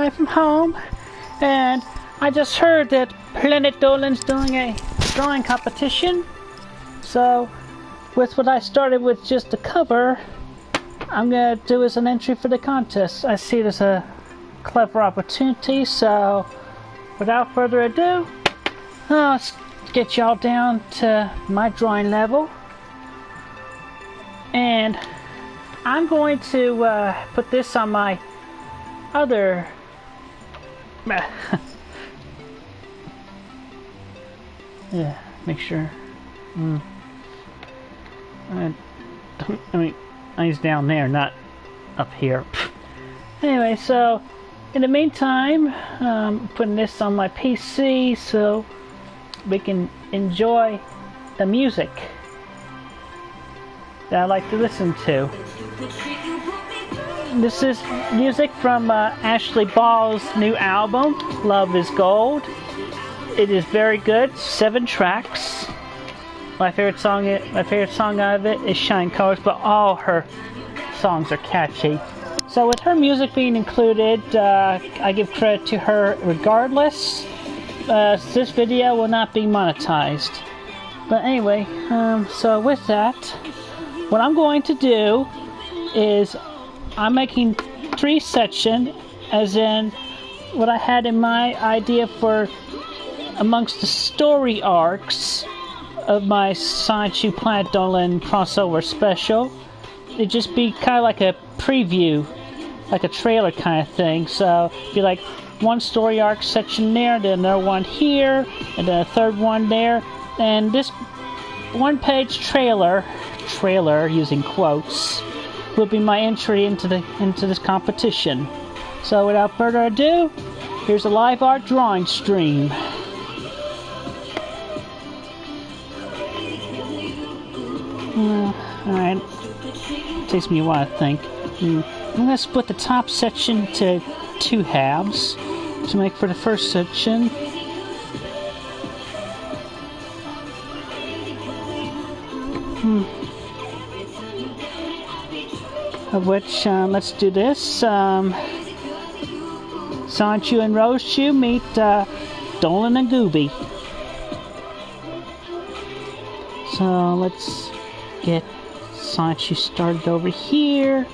live from home, and I just heard that Planet Dolan's doing a drawing competition. So, with what I started with just a cover, I'm gonna do as an entry for the contest. I see it as a clever opportunity, so without further ado, let's get y'all down to my drawing level. And I'm going to put this on my other yeah, make sure. I mean, he's down there, not up here. Anyway, so in the meantime, putting this on my PC so we can enjoy the music that I like to listen to. This is music from Ashley Ball's new album, Love is Gold. It is very good, 7 tracks. My favorite song out of it is Shine Colors, but all her songs are catchy. So with her music being included, I give credit to her regardless. This video will not be monetized. But anyway, so with that, what I'm going to do is I'm making 3 sections, as in what I had in my idea for amongst the story arcs of my Sonichu Planet Dolan crossover special. It'd just be kind of like a preview, like a trailer kind of thing. So it'd be like one story arc section there, then another one here, and then a third one there. And this one-page trailer using quotes, will be my entry into this competition. So without further ado, here's a live art drawing stream. Alright, takes me a while to think. I'm going to split the top section to 2 halves to make for the first section. Of which, let's do this. Sonichu and Rosechu meet Dolan and Gooby. So let's get Sonichu started over here.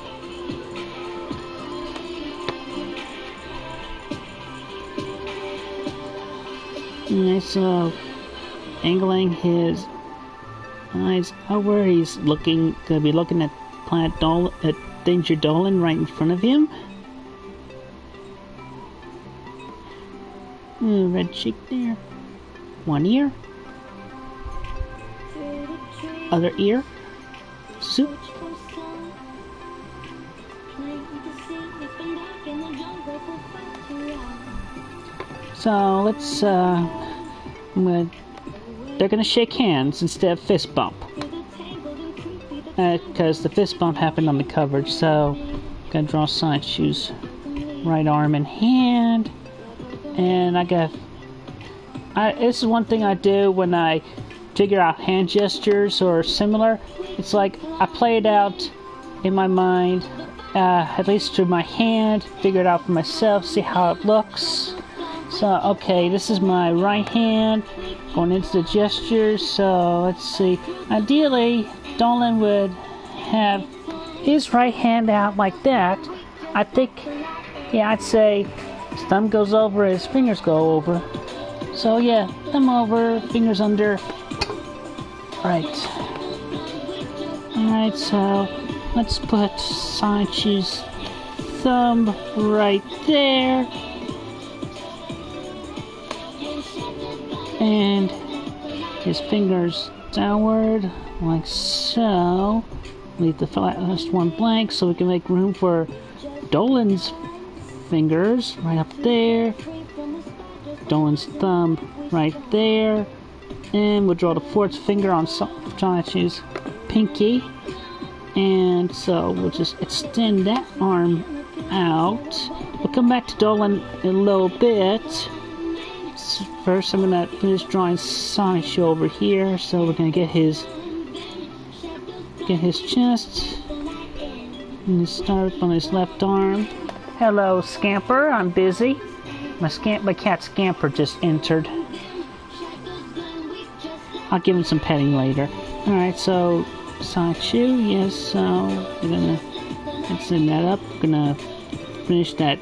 Alright, so angling his eyes outward, he's gonna be looking at Planet Dolan, at Danger Dolan right in front of him. Red cheek there. One ear. Other ear. Soup. So let's they're gonna shake hands instead of fist bump. Because the fist bump happened on the coverage, so I'm gonna draw Sonichu's right arm and hand. And this is one thing I do when I figure out hand gestures or similar. It's like I play it out in my mind, at least through my hand, figure it out for myself, see how it looks. So, okay, this is my right hand going into the gestures. So, let's see. Ideally, Dolan would have his right hand out like that. I think, yeah, I'd say his thumb goes over, his fingers go over. So, yeah, thumb over, fingers under. Right. Alright, so let's put Sonichu's thumb right there. And his fingers downward, like so. Leave the last one blank so we can make room for Dolan's fingers right up there. Dolan's thumb right there. And we'll draw the 4th finger on Sonichu's pinky. And so we'll just extend that arm out. We'll come back to Dolan in a little bit. First, I'm going to finish drawing Sonichu over here. So we're going to get his chest. And start on his left arm. Hello, Scamper. I'm busy. My cat Scamper just entered. I'll give him some petting later. Alright, so Sachoo, yes, so we're gonna send that up. We're gonna finish that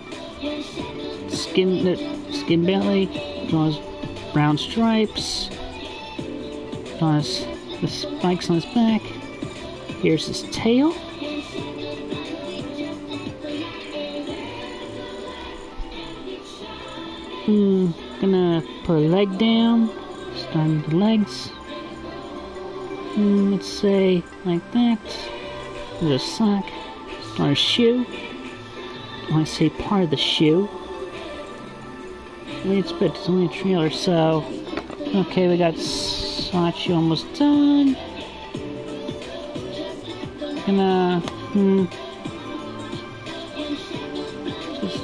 skin belly. Draws brown stripes. Draws the spikes on his back. Here's his tail. Gonna put a leg down. Starting the legs. Let's say like that. There's a sock. Start a shoe. When I say part of the shoe, it's only a trailer, so okay, we got Sachoo almost done. Gonna just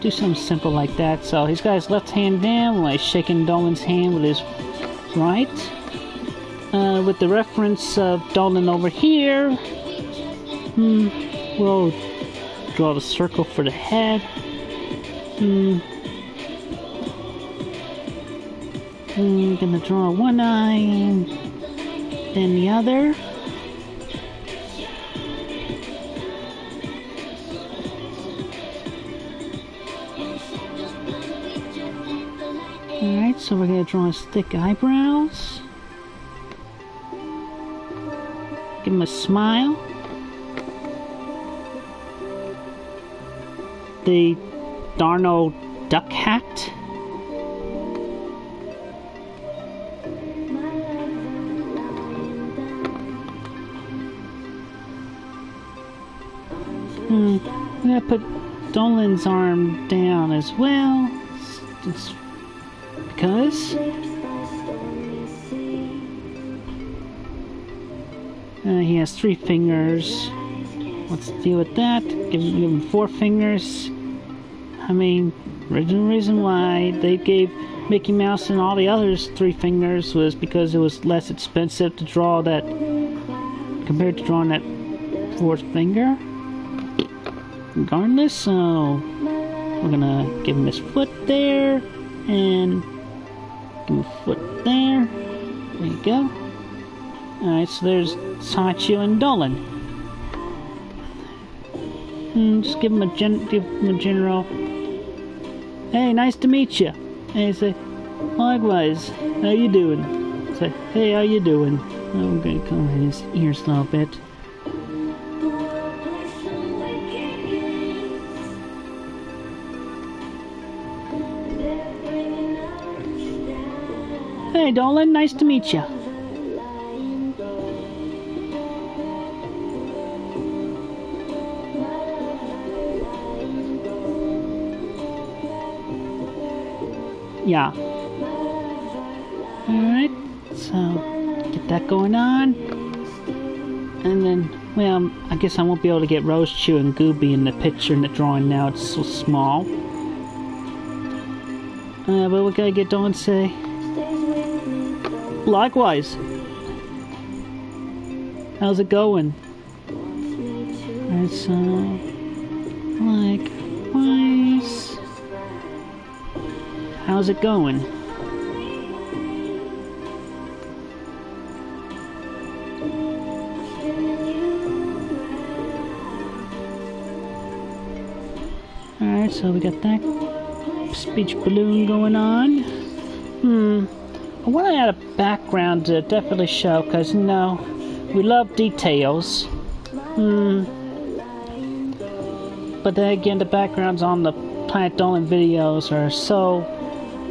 do something simple like that. So he's got his left hand down while he's shaking Dolan's hand with his right. With the reference of Dolan over here, we'll draw the circle for the head. Gonna draw one eye and then the other. Alright, so we're gonna draw his thick eyebrows. Give him a smile. The Darno duck hat. I'm gonna put Dolan's arm down as well. It's because he has 3 fingers. Let's deal with that. Give him 4 fingers. I mean, original reason why they gave Mickey Mouse and all the others 3 fingers was because it was less expensive to draw that compared to drawing that 4th finger. Regardless, so we're gonna give him his foot there and give him a foot there. There you go. Alright, so there's Sachoo and Dolan. Just give him a general. Hey, nice to meet you. And say, likewise. How you doing? Say, hey, how you doing? I'm gonna comb his ears a little bit. Hey, Dolan, nice to meet you. Yeah. Alright, so get that going on. And then, well, I guess I won't be able to get Rosechew and Gooby in the picture in the drawing now, it's so small. But we gotta get Dolan to say, likewise. How's it going? Alright, so likewise. How's it going? Alright, so we got that speech balloon going on. I want to add a background to definitely show, because, you know, we love details. But then again, the backgrounds on the Planet Dolan videos are so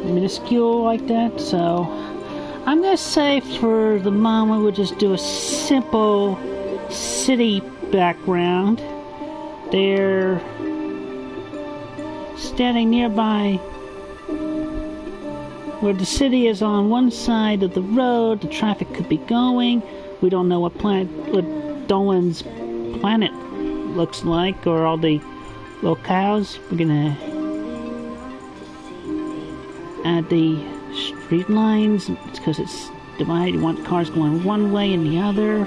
minuscule like that, so I'm gonna say for the moment we'll just do a simple city background. They're standing nearby where the city is on one side of the road. The traffic could be going. We don't know what Dolan's planet looks like, or all the locales. We're gonna add the street lines because it's divided. You want cars going one way and the other.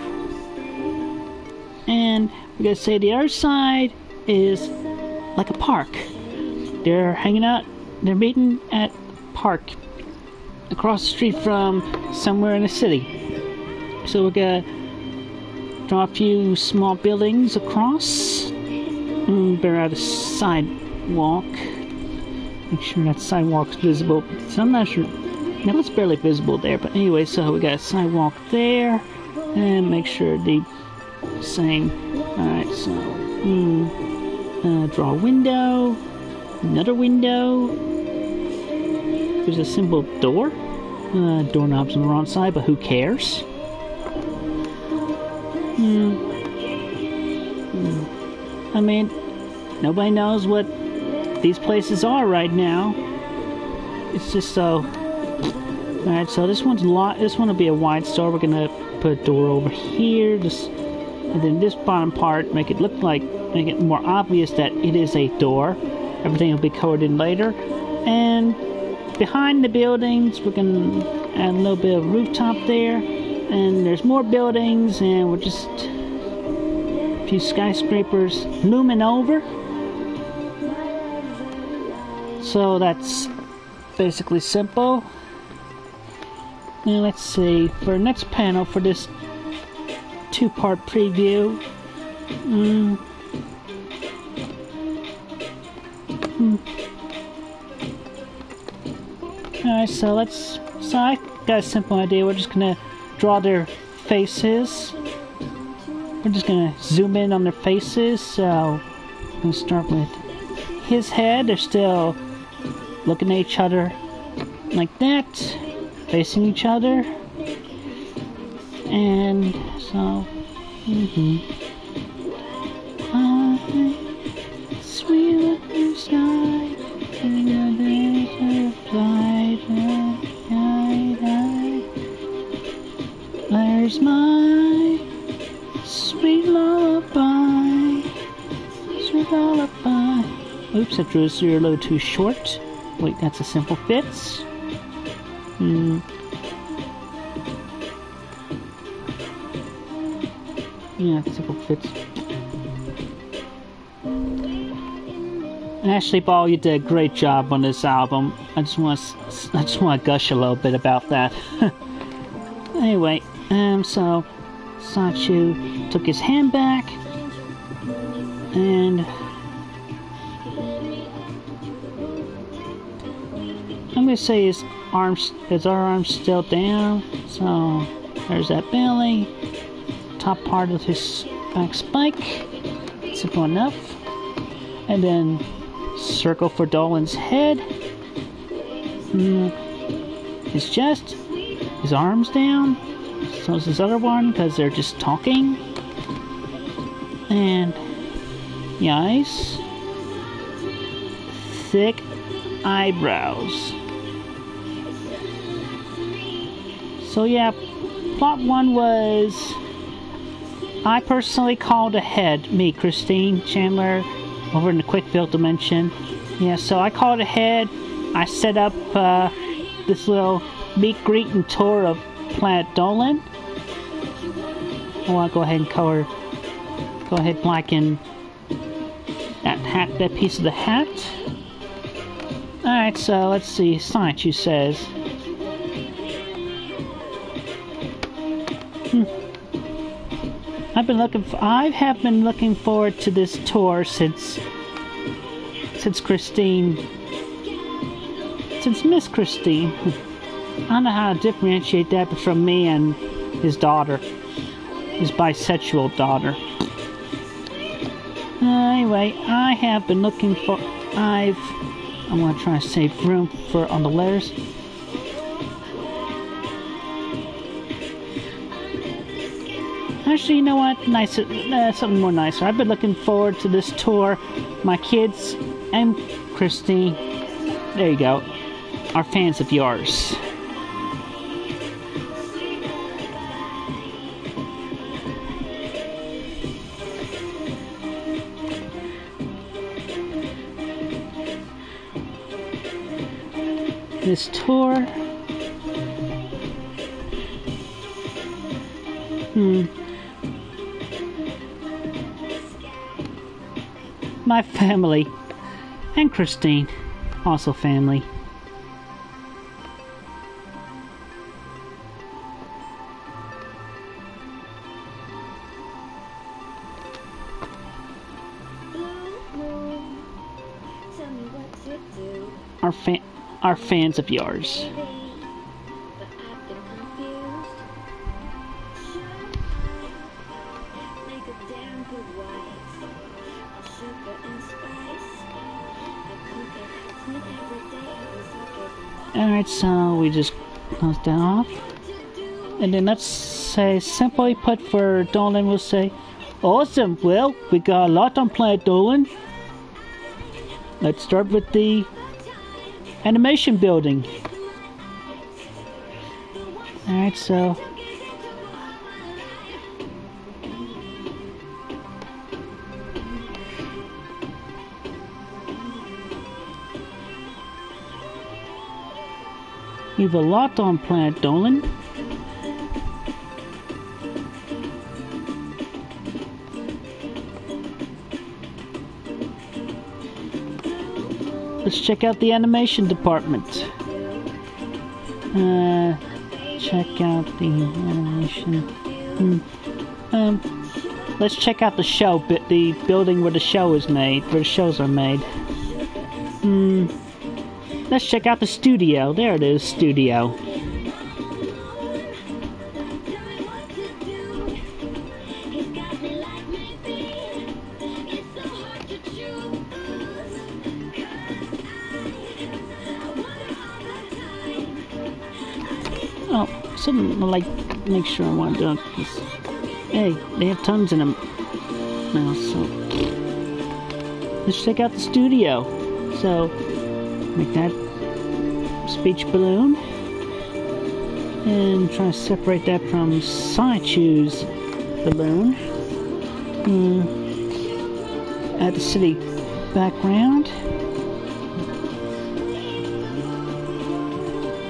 And we're gonna say the other side is like a park. They're hanging out. They're meeting at park across the street from somewhere in the city. So we're gonna draw a few small buildings across. Bear out a sidewalk. Make sure that sidewalk's visible. So I'm not sure. No, it's barely visible there. But anyway, so we got a sidewalk there, and make sure the same. All right, so draw a window. Another window. There's a simple door. Doorknob's on the wrong side, but who cares? I mean, nobody knows what these places are right now. It's just so. Alright, so this one's this one will be a wide store. We're gonna put a door over here, and then this bottom part, make it more obvious that it is a door. Everything will be covered in later. And behind the buildings, we're gonna add a little bit of rooftop there. And there's more buildings, and we're just a few skyscrapers looming over. So that's basically simple. Now let's see, for the next panel for this two-part preview. Alright, so I got a simple idea. We're just gonna draw their faces. We're just gonna zoom in on their faces. So I'm gonna start with his head. They're still looking at each other like that, facing each other. And so sweet little sky, there's my sweet lullaby, sweet lullaby. Oops, I drew this a little too short. Wait, that's a simple fits. Yeah, simple fits. Ashley Ball, you did a great job on this album. I just want to gush a little bit about that. Anyway, so Sachu took his hand back, and I'm gonna say his arms still down. So there's that belly, top part of his back spike. Simple enough. And then circle for Dolan's head. His chest, his arms down. So is this other one because they're just talking. And the eyes, thick eyebrows. So yeah, plot one was, I personally called ahead, me, Christine Chandler, over in the Quick Build dimension. Yeah, so I called ahead. I set up this little meet, greet, and tour of Planet Dolan. I want to go ahead and blacken that hat, that piece of the hat. Alright, so let's see. Science says. I have been looking forward to this tour since Miss Christine. I don't know how to differentiate that from me and his daughter, his bisexual daughter. Anyway, I have been looking for. I'm gonna try to save room on the letters. Actually, you know what? Nicer, something more nicer. I've been looking forward to this tour. My kids and Christine, there you go, are fans of yours. This tour. My family and Christine, also family. Are fans of yours. Alright, so we just close that off. And then let's say, simply put for Dolan, we'll say, awesome, well, we got a lot on Planet Dolan. Let's start with the animation building. Alright, so we have a lot on Planet Dolan. Let's check out the animation department. Check out the animation. Let's check out the show, the building where the show is made, where the shows are made. Let's check out the studio. There it is, studio. Oh, something like, make sure I want to do this. Hey, they have tons in them now, so let's check out the studio. So, make that speech balloon and try to separate that from Saichu's balloon. Add the city background.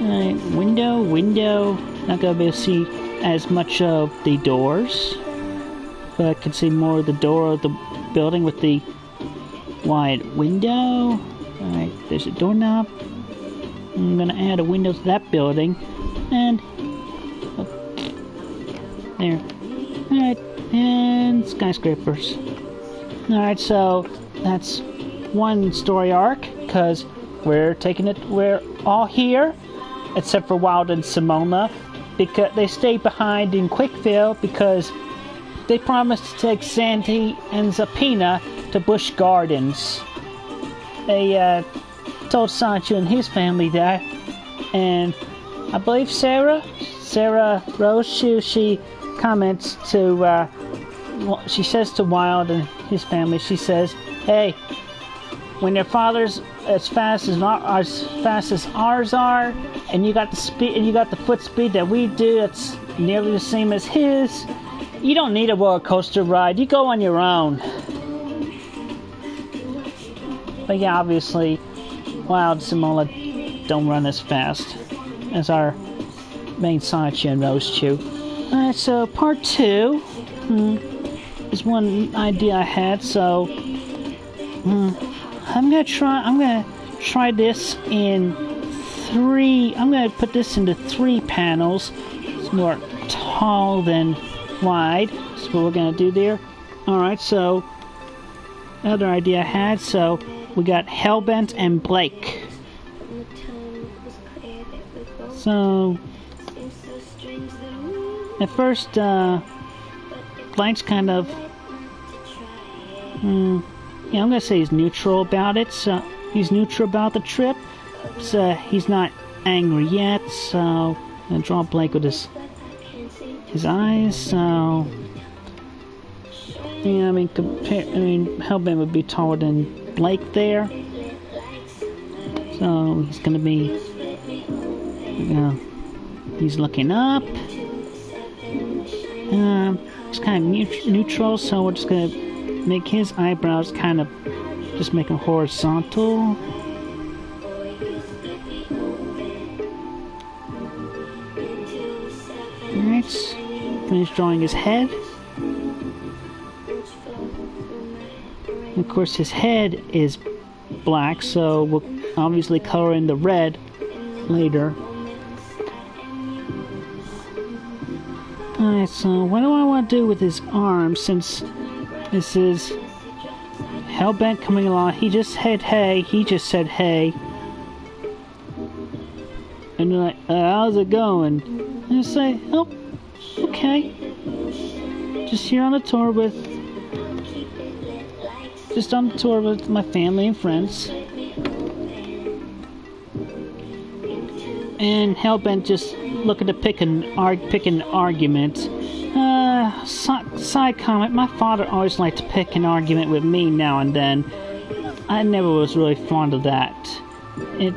Alright, window. Not gonna be able to see as much of the doors, but I can see more of the door of the building with the wide window. Alright, there's a doorknob. I'm gonna add a window to that building, and there. Alright, and skyscrapers. Alright, so that's one story arc, because we're all here, except for Wild and Simona, because they stayed behind in Quickville because they promised to take Sandy and Zapina to Busch Gardens. They told Sancho and his family that, and I believe Sarah Rose, she comments to, she says to Wild and his family, she says, hey, when your father's as fast as ours are, and you got the speed and you got the foot speed that we do, that's nearly the same as his, you don't need a roller coaster ride, you go on your own. But yeah, obviously Wild Simona don't run as fast as our main Sancho and Rose-Chu. Alright, so part 2 is one idea I had, so I'm gonna try this in 3. I'm gonna put this into 3 panels. It's more tall than wide. That's what we're gonna do there. Alright, so another idea I had, so we got Hellbent and Blake. So at first Blake's kind of I'm gonna say he's neutral about it. So he's neutral about the trip. So he's not angry yet. So I'm gonna draw Blake with his eyes. So yeah, I mean, Hellbent would be taller than Blake there. So he's gonna be, he's looking up. He's kind of neutral, so we're just gonna make his eyebrows kind of, just make them horizontal. Alright, finish drawing his head. And of course his head is black, so we'll obviously color in the red later. Alright, so what do I want to do with his arm, since this is Hellbent coming along? He just said hey, and they're like, how's it going? And I say, oh, okay. Just here on the tour with my family and friends. And Hellbent just looking to pick an argument. Side comment, my father always liked to pick an argument with me now and then. I never was really fond of that. It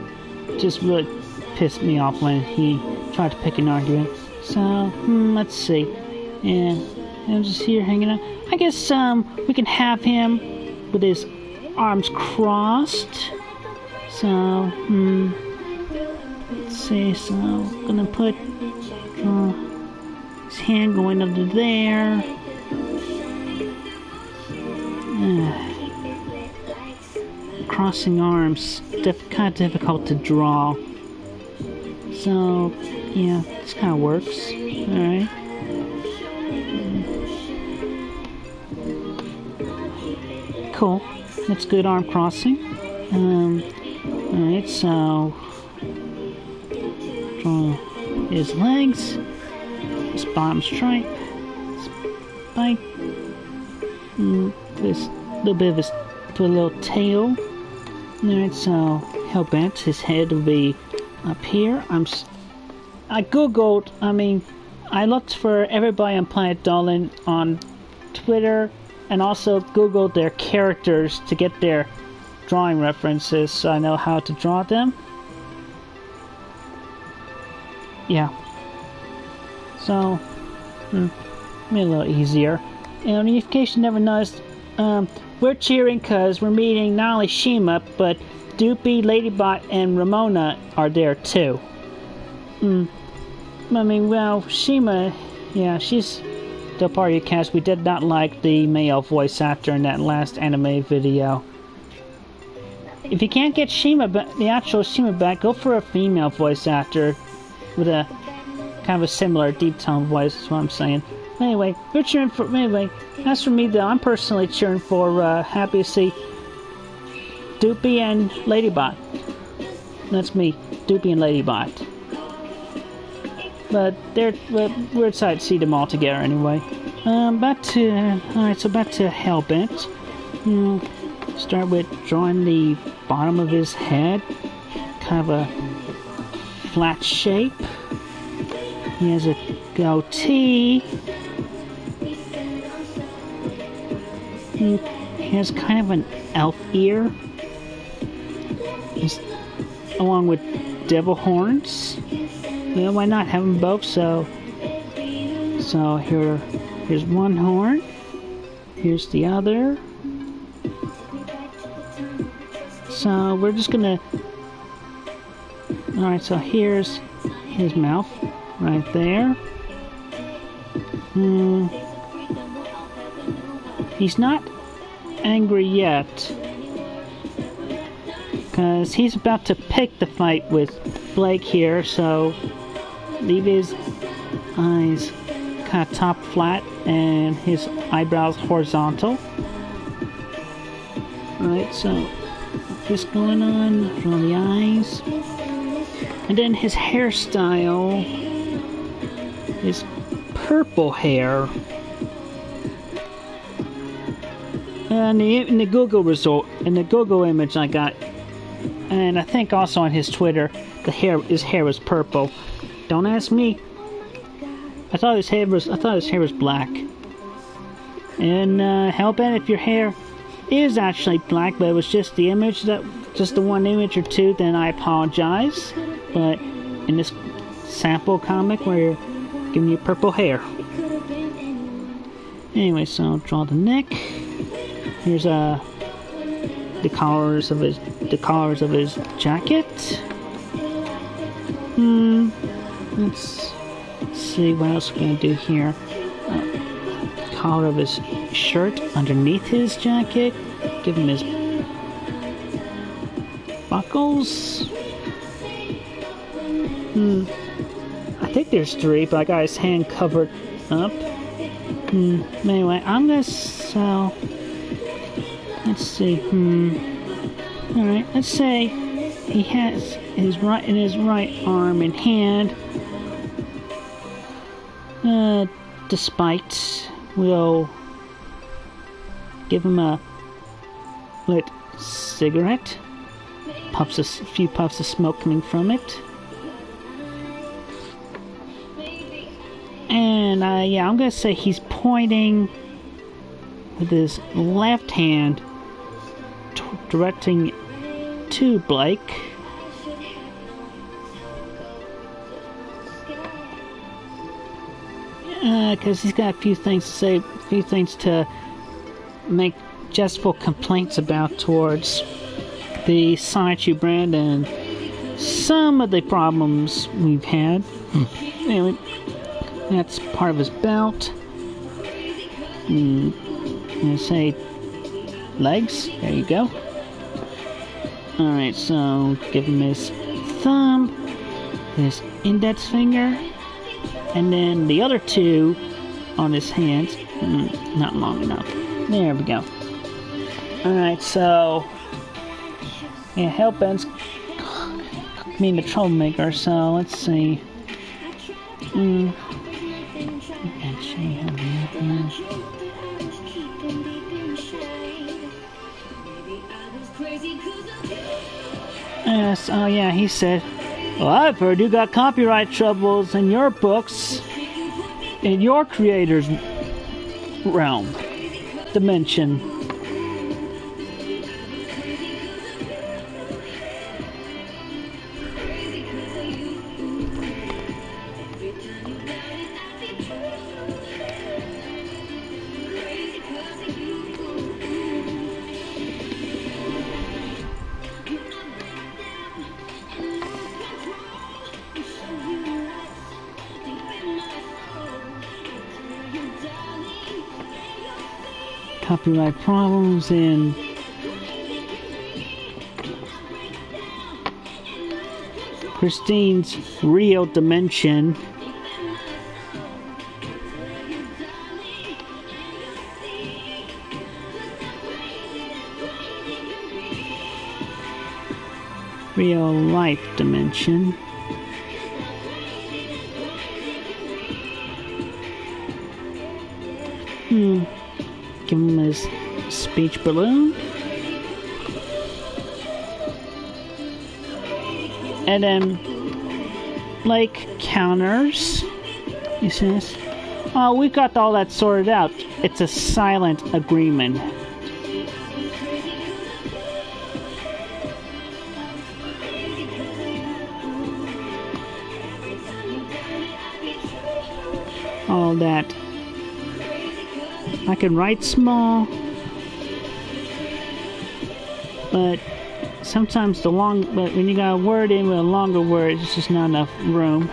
just really pissed me off when he tried to pick an argument. So, let's see. And I'm just here hanging out. I guess we can have him with his arms crossed. So, let's see. So, I'm gonna put his hand going under there. Crossing arms, kind of difficult to draw. So, yeah, this kind of works. Alright. Cool. That's good arm crossing. Alright, so draw his legs, his bottom stripe, spike, this little bit of his little tail. Alright, so Hellbent, his head will be up here. I looked for everybody on Planet Dolan on Twitter, and also Googled their characters to get their drawing references so I know how to draw them. Yeah. So, maybe a little easier. And in case you never noticed, we're cheering because we're meeting not only Shima, but Doopy, Ladybot, and Ramona are there too. Shima, yeah, she's the party cast. We did not like the male voice actor in that last anime video. If you can't get Shima, the actual Shima back, go for a female voice actor with a kind of a similar deep tone voice, is what I'm saying. Anyway, we're cheering for, as for me though, I'm personally cheering for, happy to see Doopy and Ladybot. That's me, Doopy and Ladybot. But we're excited to see them all together anyway. Back to Hellbent. Start with drawing the bottom of his head, kind of a flat shape. He has a goatee. He has kind of an elf ear, along with devil horns. Well, why not have them both? So here's one horn. Here's the other. So we're just gonna. All right. So here's his mouth, right there. He's not angry yet, because he's about to pick the fight with Blake here, so leave his eyes kind of top flat and his eyebrows horizontal. Alright, so this going on, draw the eyes. And then his hairstyle is purple hair. And in the Google image I got, and I think also on his Twitter, his hair was purple. Don't ask me. I thought his hair was black. And Hellbent, if your hair is actually black, but it was just the image, just the one image or two, then I apologize. But in this sample comic, where you're giving you purple hair. Anyway, so I'll draw the neck. Here's the collars of his jacket. Let's see what else we're gonna do here. Collar of his shirt underneath his jacket. Give him his buckles. I think there's 3, but I got his hand covered up. Anyway, I'm gonna sell. Let's see. Alright, let's say he has his right arm and hand. Despite, we'll give him a lit cigarette. A few puffs of smoke coming from it. And yeah, I'm gonna say he's pointing with his left hand, directing to Blake. Because he's got a few things to say, a few things to make justful complaints about towards the Sonichu brand and some of the problems we've had. Anyway, that's part of his belt. I'm gonna say legs. There you go. Alright, so give him his thumb, his index finger, and then the other 2 on his hands. Not long enough. There we go. Alright, so yeah, Hellbent's being the troublemaker, so let's see. Yes, oh yeah, he said, well, I've heard you got copyright troubles in your books, in your creator's realm, dimension. Copyright problems in Christine's real dimension. Real life dimension. Give him his speech balloon. And then Blake counters. He says, oh, we got all that sorted out. It's a silent agreement. All that. I can write small, but sometimes but when you got a word in with a longer word, it's just not enough room.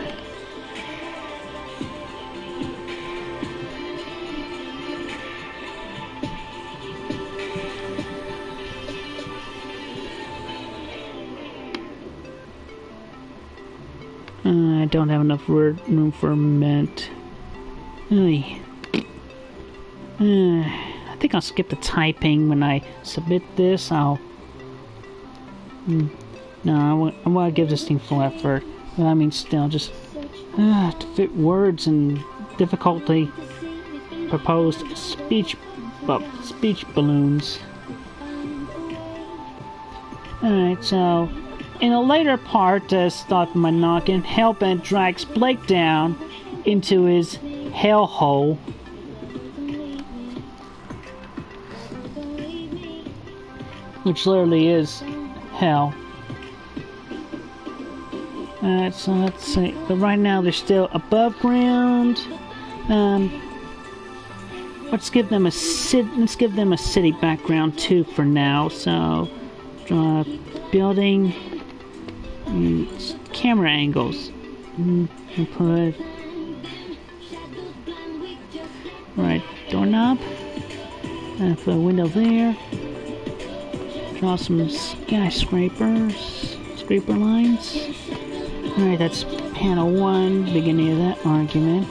I don't have enough room for mint. I think I'll skip the typing when I submit this. No, I want to give this thing full effort. But I mean, still, just to fit words and difficulty proposed speech balloons. Alright, so in a later part, as thought my noggin, Hellbent drags Blake down into his hellhole. Which literally is hell. Alright, so let's see. But right now they're still above ground. Let's give them a city background too for now. So draw building, camera angles. And put right doorknob. And put a window there. draw some skyscraper lines. Alright, that's panel 1, beginning of that argument.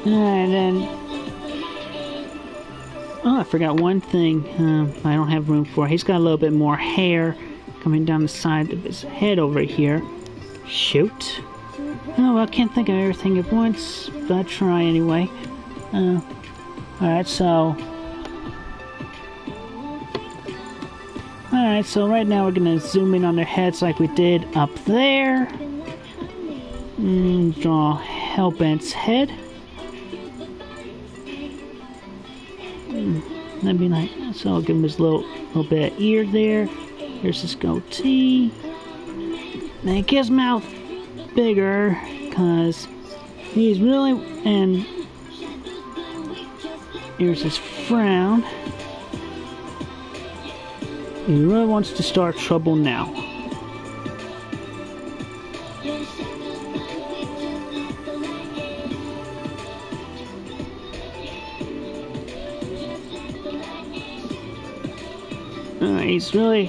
Alright, then... Oh, I forgot one thing I don't have room for. He's got a little bit more hair coming down the side of his head over here. Shoot. Oh, well, I can't think of everything at once, but I'll try anyway. Alright, so... Alright, so right now we're gonna zoom in on their heads like we did up there. Draw Hellbent's head. That'd be nice. So I'll give him his little bit of ear there. Here's his goatee. Make his mouth bigger, because he's really... And here's his frown. He really wants to start trouble now. He's really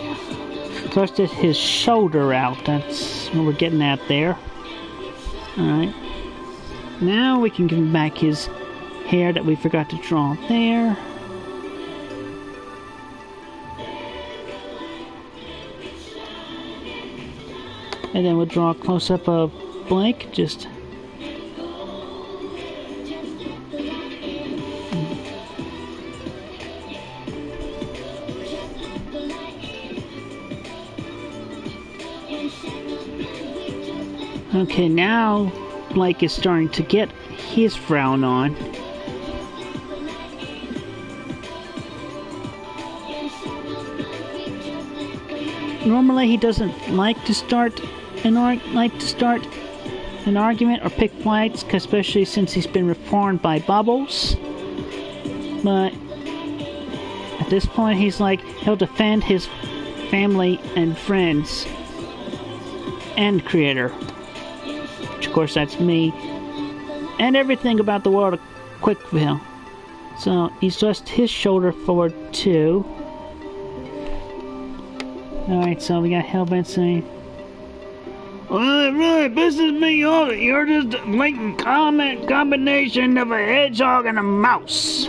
thrusted his shoulder out. That's what we're getting at there. Alright. Now we can give him back his hair that we forgot to draw there. And then we'll draw a close-up of Blake, just... Okay, now Blake is starting to get his frown on. Normally he doesn't like to start an argument or pick fights, especially since he's been reformed by Bubbles. But at this point he's like, he'll defend his family and friends and creator. Of course, that's me, and everything about the world of Quickville. So he's just his shoulder forward too. Alright, so we got Hellbent saying, "Well, it really pisses me off. You're just a blatant combination of a hedgehog and a mouse."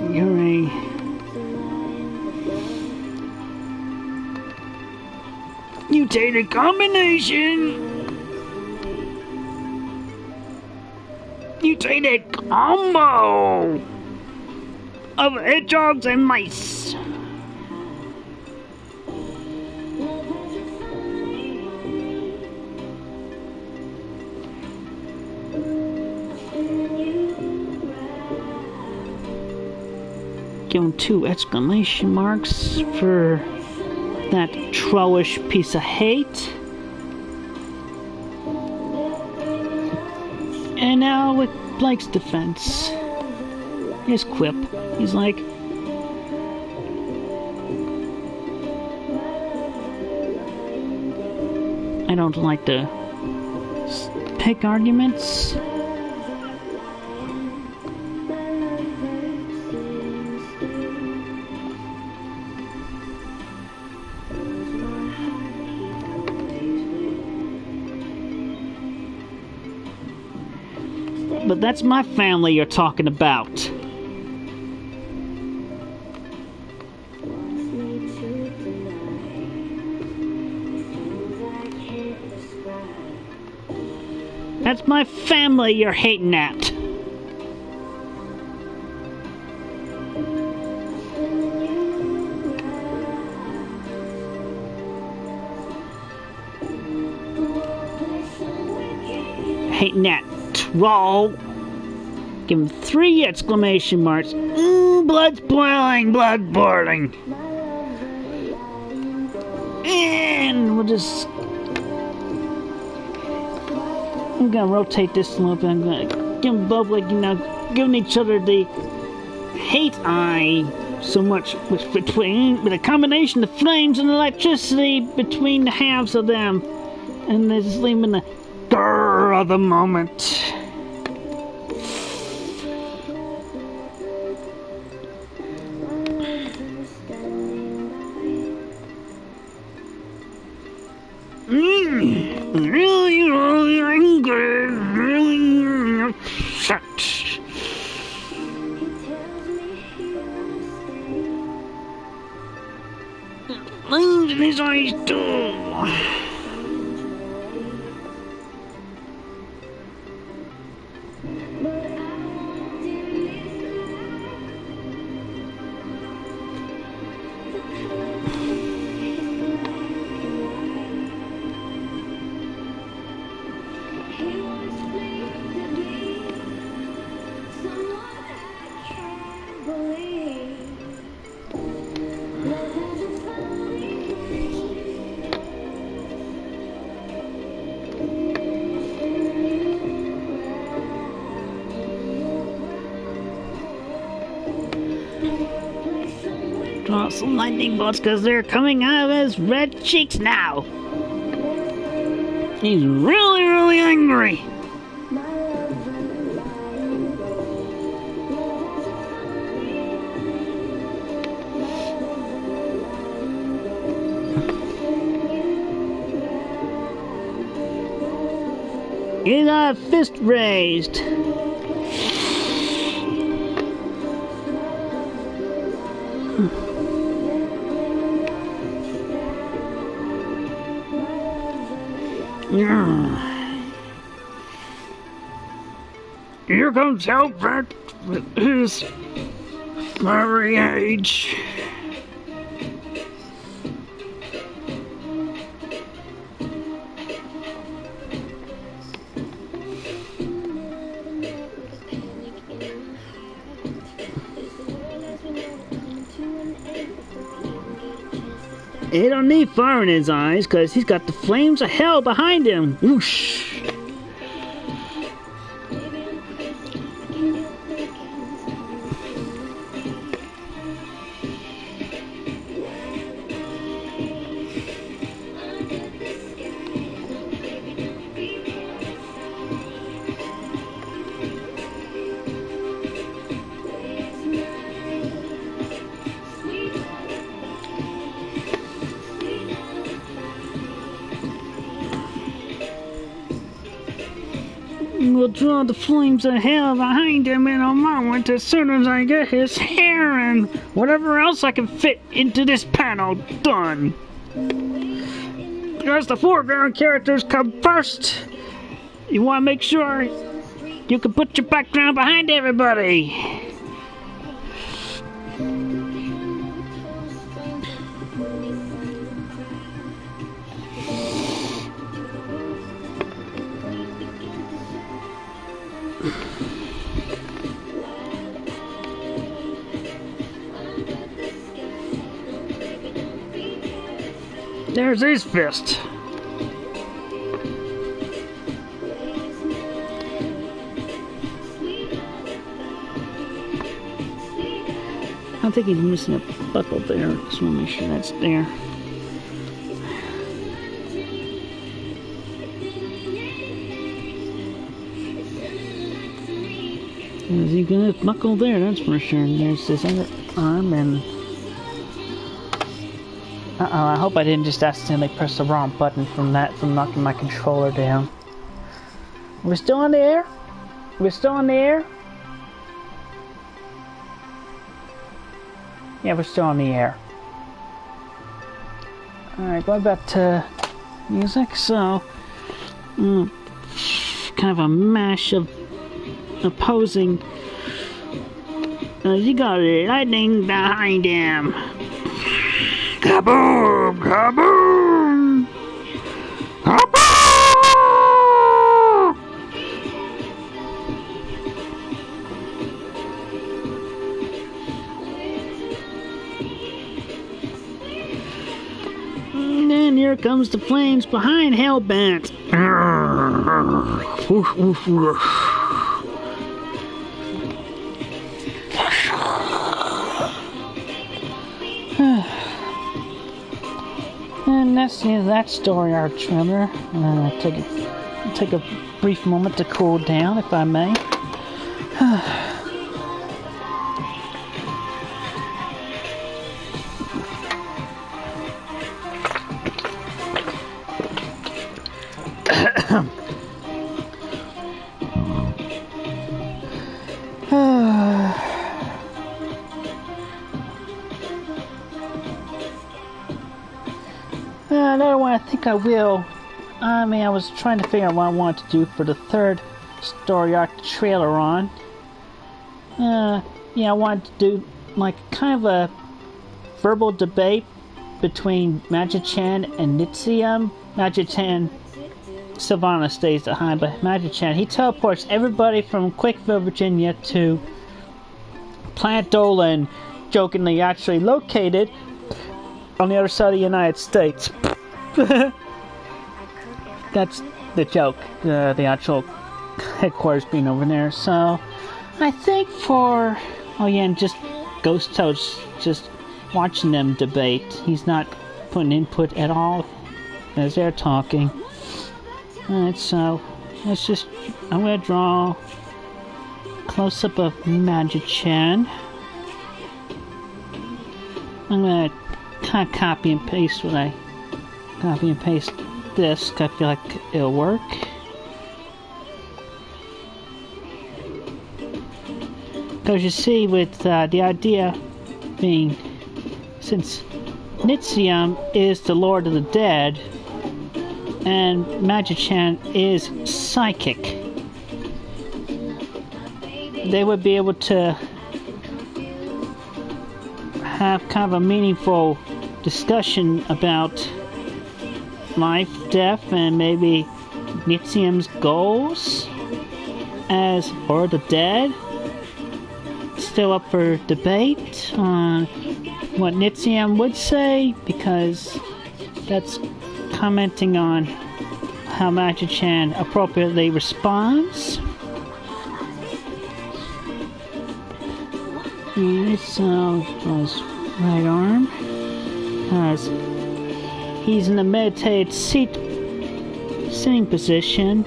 You're a mutated combination. Mutated combo of hedgehogs and mice. Give him 2 exclamation marks for that trollish piece of hate. And now with Blake's defense, his quip. He's like, I don't like to pick arguments. But that's my family you're talking about. That's my family you're hating at. Hating at control. Give him 3 exclamation marks. Blood's boiling, blood boiling. And we'll just... I'm gonna rotate this a little bit. I'm gonna give them both, like, you know, giving each other the hate eye so much between, with a combination of flames and electricity between the halves of them. And they just leave them in the grrr of the moment. Really, really angry, really upset. Flames in his eyes too. Draw some lightning bolts because they're coming out of his red cheeks now. He's really, really angry. He's got a fist raised. Here comes Albert with his fiery age. He don't need fire in his eyes because he's got the flames of hell behind him. Whoosh! We'll draw the flames of hell behind him in a moment as soon as I get his hair and whatever else I can fit into this panel done. Because the foreground characters come first, you want to make sure you can put your background behind everybody. There's his fist. I think he's missing a buckle there. Just want to make sure that's there. Is he gonna buckle there? That's for sure. And there's this other arm and... Uh-oh, I hope I didn't just accidentally press the wrong button from knocking my controller down. We're still on the air? We're still on the air? Yeah, we're still on the air. Alright, going back to music, so... kind of a mash of opposing... you got lightning behind him. Kaboom! Kaboom! Kaboom! and here comes the flames behind Hellbent. And that's the end of that story arc, Trevor. Take a brief moment to cool down, if I may. Another one I think I will. I mean, I was trying to figure out what I wanted to do for the third story arc trailer on. Yeah, I wanted to do like kind of a verbal debate between Magi-Chan and Nitsium. Magi-Chan, Sylvana stays behind, but Magi-Chan, he teleports everybody from Quickville, Virginia to Planet Dolan, jokingly actually located on the other side of the United States. That's the joke, the actual headquarters being over there. So, I think for... Oh yeah, and just Ghost Toad's just watching them debate. He's not putting input at all as they're talking. Alright, so let's just... I'm going to draw a close-up of Magi-Chan. I'm going to kind of copy and paste what I... Copy and paste this, because I feel like it'll work. Because you see, with the idea being, since Nitsium is the Lord of the Dead, and Magi-Chan is psychic, they would be able to have kind of a meaningful discussion about life, death, and maybe Nitsium's goals as or the dead. Still up for debate on what Nitsium would say, because that's commenting on how Magi-Chan appropriately responds. Alright, so his right arm. As he's in the meditated sitting position.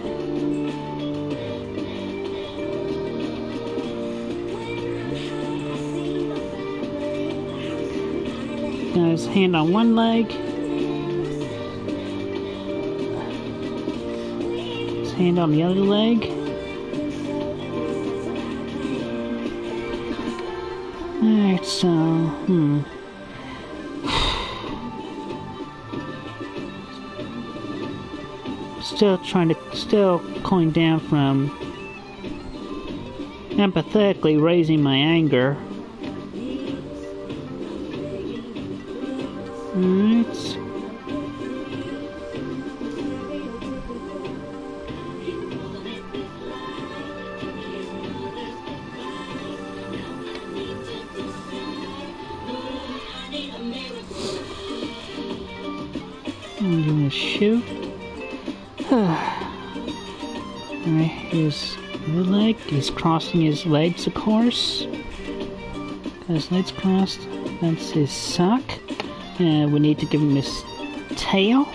Got his hand on one leg. His hand on the other leg. Alright, so, still cooling down from empathetically raising my anger. Alright. I'm gonna shoot. Alright, here's the leg. He's crossing his legs, of course. Got his legs crossed. That's his sock. And we need to give him his tail.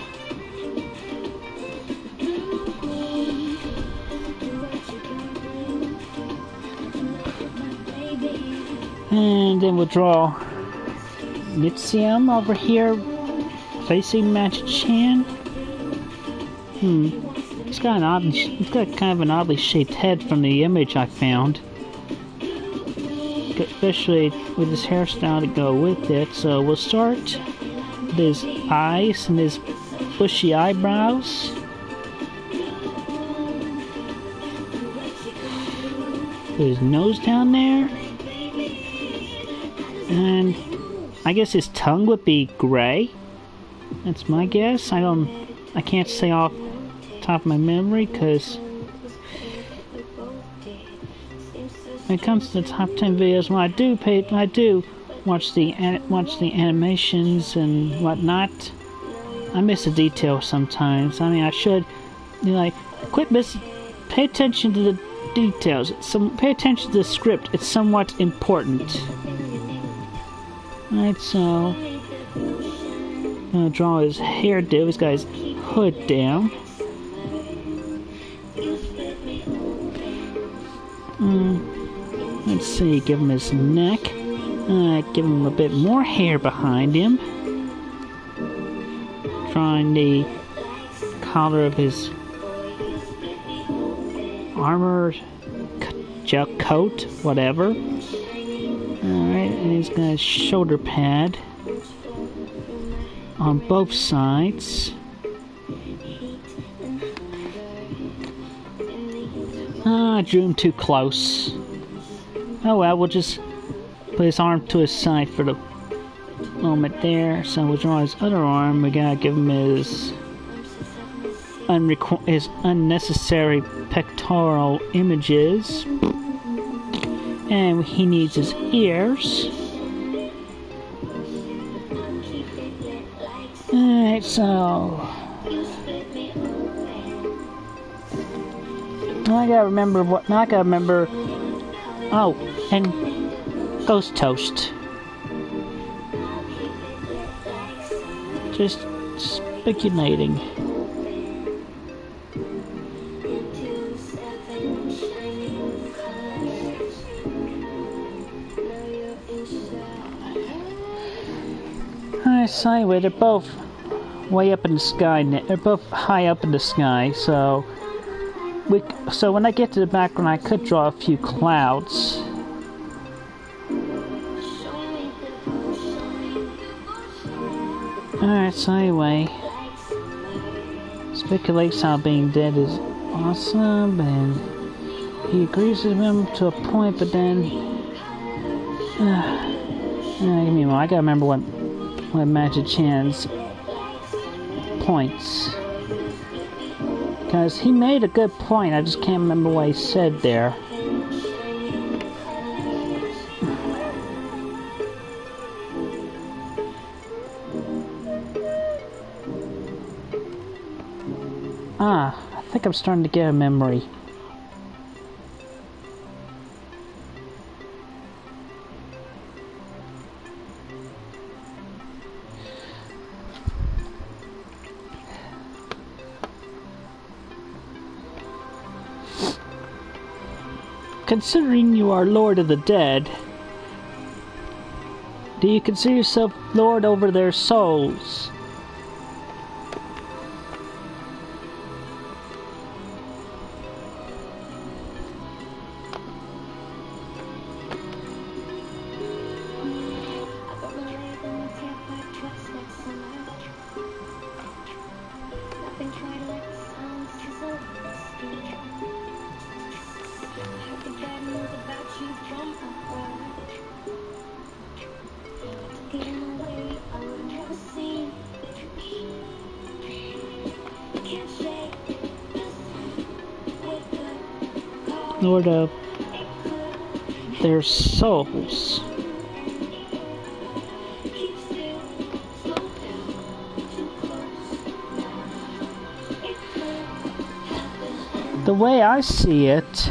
And then we'll draw Nitsium over here facing Magi-Chan. It's got kind of an oddly shaped head from the image I found, especially with his hairstyle to go with it. So we'll start with his eyes and his bushy eyebrows. Put his nose down there, and I guess his tongue would be gray. That's my guess. I can't say off the top of my memory, because when it comes to the top 10 videos, when I do watch the animations and whatnot, I miss a detail sometimes. I mean, I should, you know, like, quit miss. Pay attention to the details. Pay attention to the script. It's somewhat important. Alright, so I'm gonna draw his hairdo. He's got his hood down. Let's see, give him his neck. Give him a bit more hair behind him. Drawing the collar of his armor, coat, whatever. Alright, and he's got a shoulder pad on both sides. I drew him too close. Oh well, we'll just put his arm to his side for the moment there. So we'll draw his other arm. We gotta give him his unnecessary pectoral images. And he needs his ears. Alright, so now I gotta remember what. Now I gotta remember. Oh, and ghost toast. Just speculating. Alright, so anyway, they're both way up in the sky. They're both high up in the sky, so when I get to the background, I could draw a few clouds. Alright, so anyway, speculates how being dead is awesome, and he agrees with him to a point, but then give me a moment. I gotta remember what Magic Chan's points, because he made a good point. I just can't remember what he said there. I think I'm starting to get a memory. Considering you are Lord of the Dead, do you consider yourself Lord over their souls? Lord of their souls. The way I see it,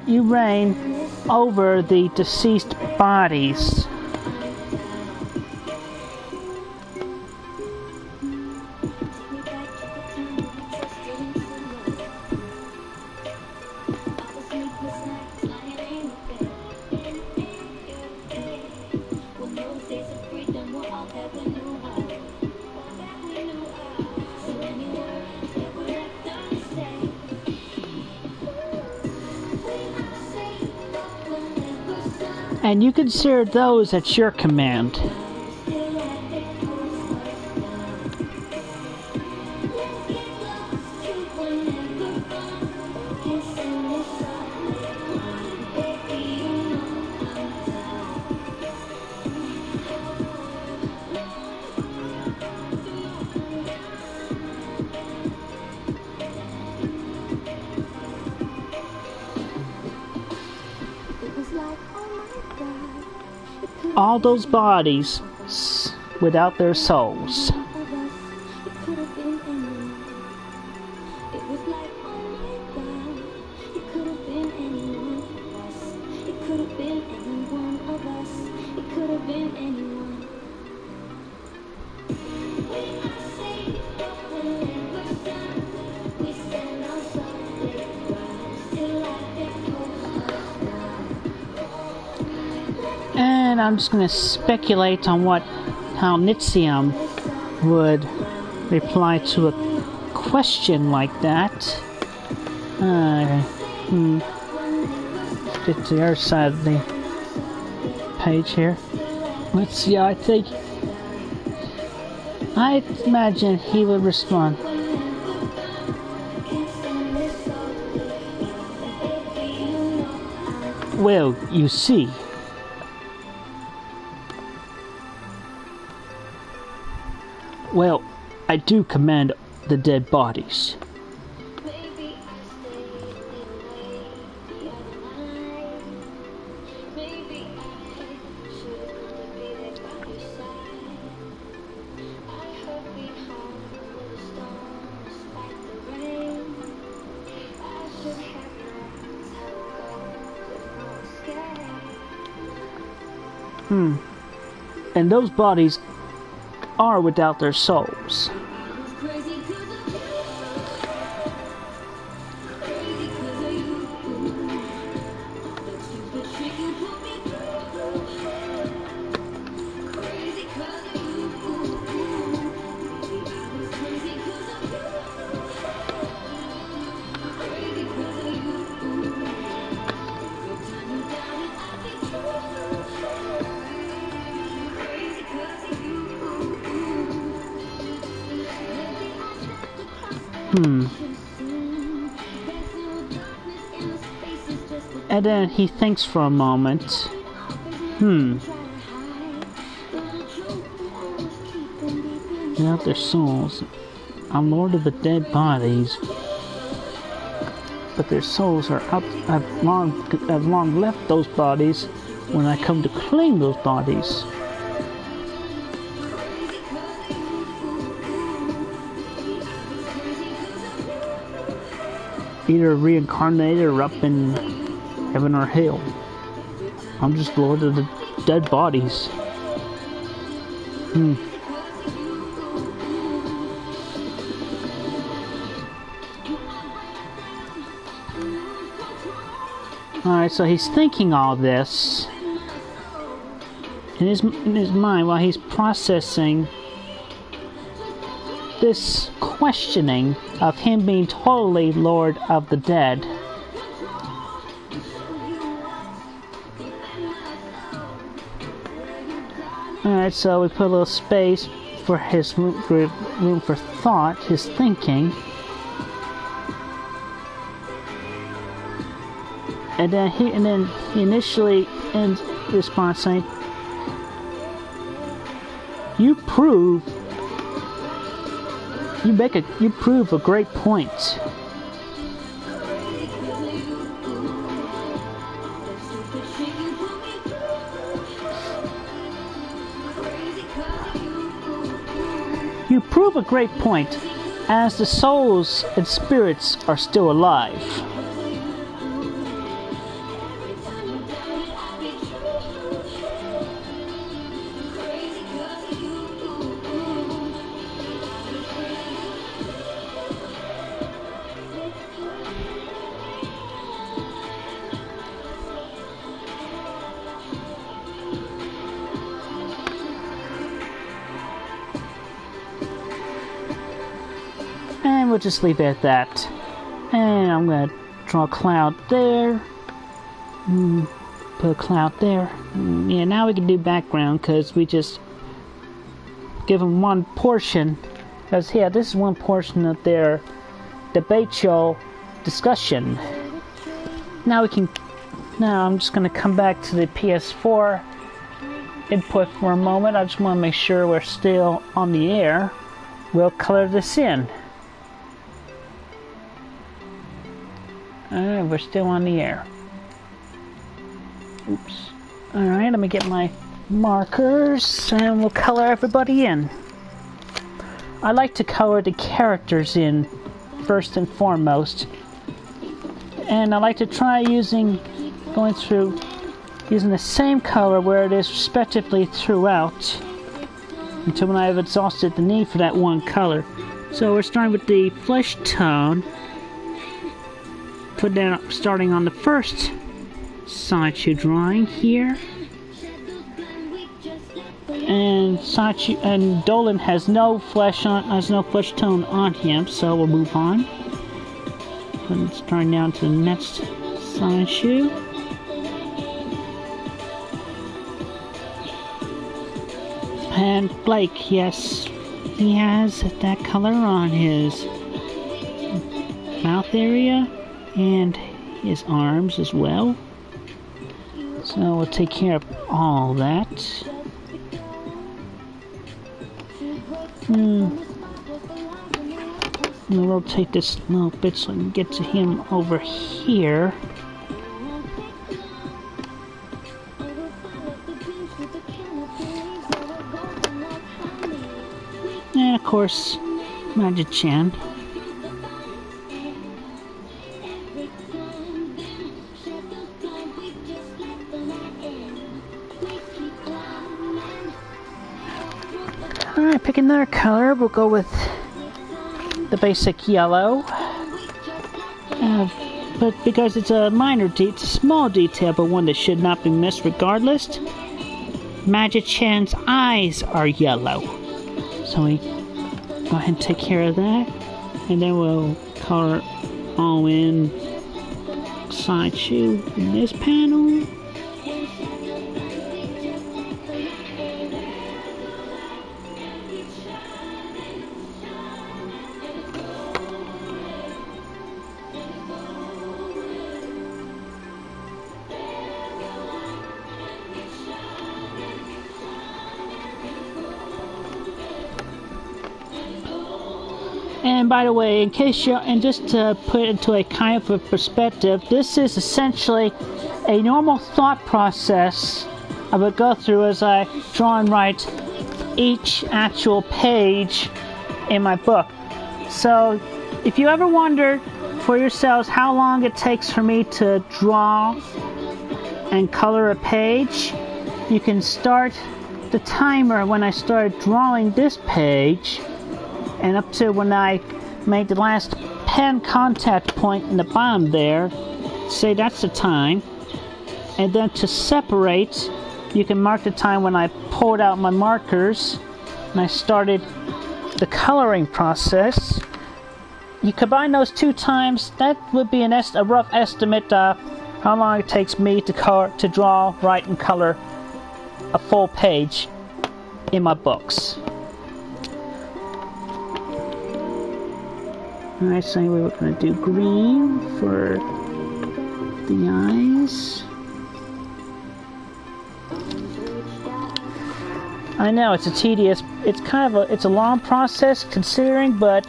you reign over the deceased bodies. And you consider those at your command. all those bodies without their souls. And I'm just going to speculate on how NXIVM would reply to a question like that. Get to the other side of the page here. Let's see. I imagine he would respond. Well, you see. Well, I do command the dead bodies. And those bodies are without their souls. And then he thinks for a moment. Without their souls, I'm lord of the dead bodies, but their souls are up. I've long left those bodies when I come to claim those bodies. Either reincarnated or up in heaven or hell. I'm just lord of the dead bodies. Alright, so he's thinking all this in his mind while he's processing this questioning of him being totally Lord of the Dead. Alright, so we put a little space for his room for thought, his thinking. And then he initially ends response saying, You prove a great point. You prove a great point, as the souls and spirits are still alive. And we'll just leave it at that. And I'm going to draw a cloud there. Put a cloud there. Yeah, now we can do background because we just give them one portion. Because, yeah, this is one portion of their debate show discussion. Now I'm just going to come back to the PS4 input for a moment. I just want to make sure we're still on the air. We'll color this in. Alright, we're still on the air. Oops. Alright, let me get my markers and we'll color everybody in. I like to color the characters in first and foremost. And I like to try going through using the same color where it is respectively throughout until when I have exhausted the need for that one color. So we're starting with the flesh tone. Starting on the first sideshoe drawing here. And Dolan has no flesh tone on him, so we'll move on. And starting down to the next sideshoe. And Blake, yes, he has that color on his mouth area and his arms as well. So we'll take care of all that. We'll rotate this little bit so I can get to him over here. And of course, Magic-chan. Alright, pick another color. We'll go with the basic yellow. But because it's a it's a small detail, but one that should not be missed regardless. Magic-chan's eyes are yellow. So we go ahead and take care of that. And then we'll color all in sideshoe in this panel. And by the way, in case and just to put it into a kind of a perspective, this is essentially a normal thought process I would go through as I draw and write each actual page in my book. So if you ever wondered for yourselves how long it takes for me to draw and color a page, you can start the timer when I started drawing this page and up to when I made the last pen contact point in the bottom there. Say that's the time. And then to separate, you can mark the time when I pulled out my markers and I started the coloring process. You combine those two times, that would be a rough estimate of how long it takes me to draw, write, and color a full page in my books. Alright, so anyway, we're going to do green for the eyes. I know it's it's a long process considering, but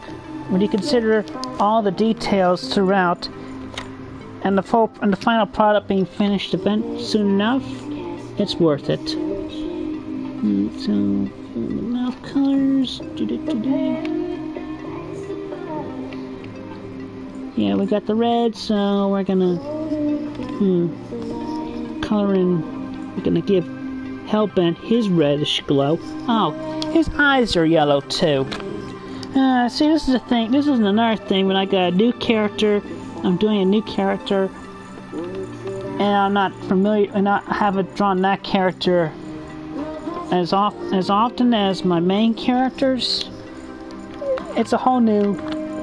when you consider all the details throughout and the final product being finished soon enough, it's worth it. So, mouth colors. Yeah, we got the red, so we're gonna color in. We're gonna give Hellbent his reddish glow. Oh, his eyes are yellow too. See, this is a thing. This is another thing. When I got a new character, I'm doing a new character, and I'm not familiar, and I haven't drawn that character as often as my main characters. It's a whole new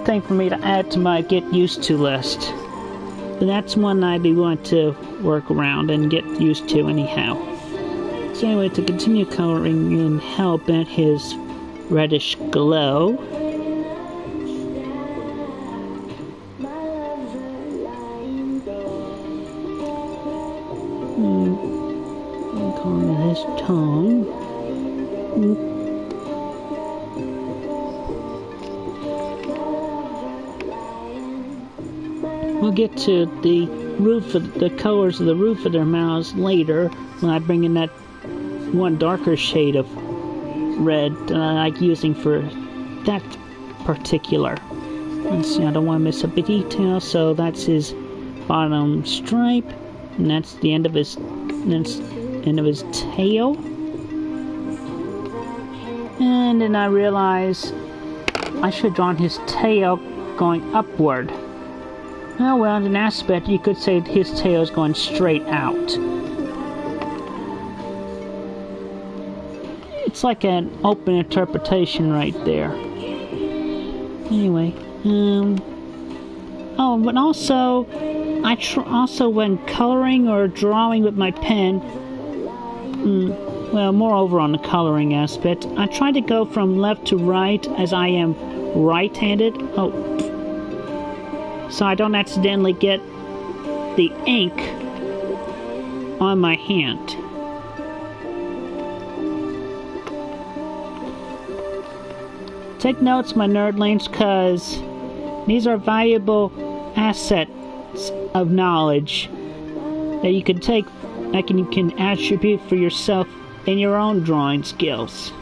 thing for me to add to my get used to list. But that's one I'd be willing to work around and get used to anyhow. So anyway, to continue coloring in Hellbent his reddish glow, I'm calling his tone. We'll get to the colors of the roof of their mouths later when I bring in that one darker shade of red that I like using for that particular. Let's see, I don't want to miss a detail, so that's his bottom stripe, and that's the end of his tail. And then I realize I should have drawn his tail going upward. Oh well, in an aspect you could say his tail is going straight out. It's like an open interpretation right there. Anyway, oh, but also, also when coloring or drawing with my pen, well, moreover on the coloring aspect, I try to go from left to right as I am right-handed. Oh, so I don't accidentally get the ink on my hand. Take notes, my nerdlings, because these are valuable assets of knowledge that you can take, that you can attribute for yourself in your own drawing skills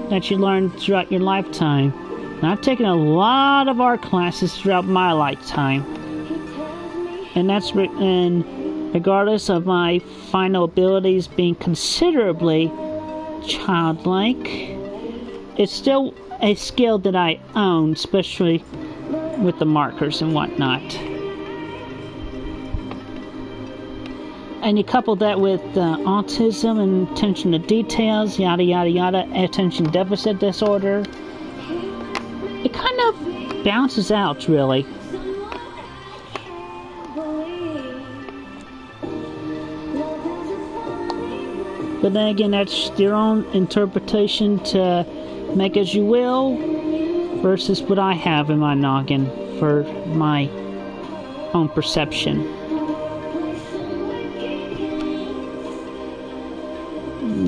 that you learn throughout your lifetime. And I've taken a lot of art classes throughout my lifetime, and that's regardless of my final abilities being considerably childlike. It's still a skill that I own, especially with the markers and whatnot. And you couple that with autism and attention to details, yada yada yada, attention deficit disorder. It kind of balances out, really. But then again, that's your own interpretation to make as you will, versus what I have in my noggin for my own perception.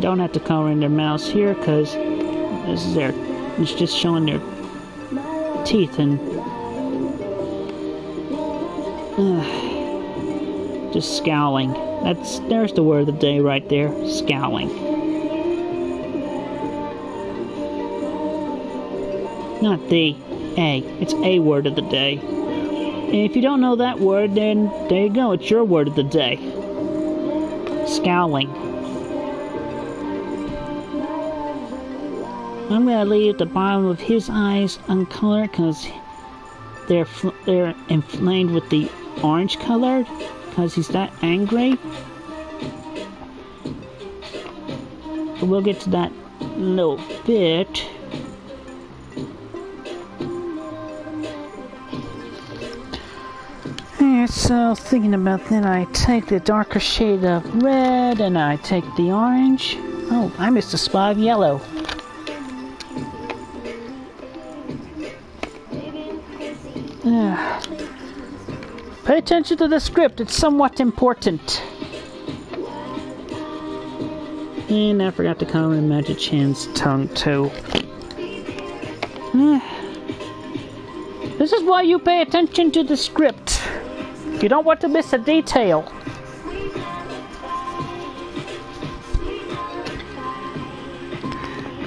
Don't have to color in their mouths here, because this is it's just showing their teeth and just scowling. There's the word of the day right there, scowling. Not the A, it's a word of the day. And if you don't know that word, then there you go, it's your word of the day. Scowling. I'm going to leave the bottom of his eyes uncolored because they're inflamed with the orange colored, because he's that angry. But we'll get to that in a little bit. Yeah, so thinking about that, I take the darker shade of red and I take the orange. Oh, I missed a spot of yellow. Pay attention to the script, it's somewhat important. And I forgot to color in Magi-chan's tongue too. This is why you pay attention to the script. You don't want to miss a detail.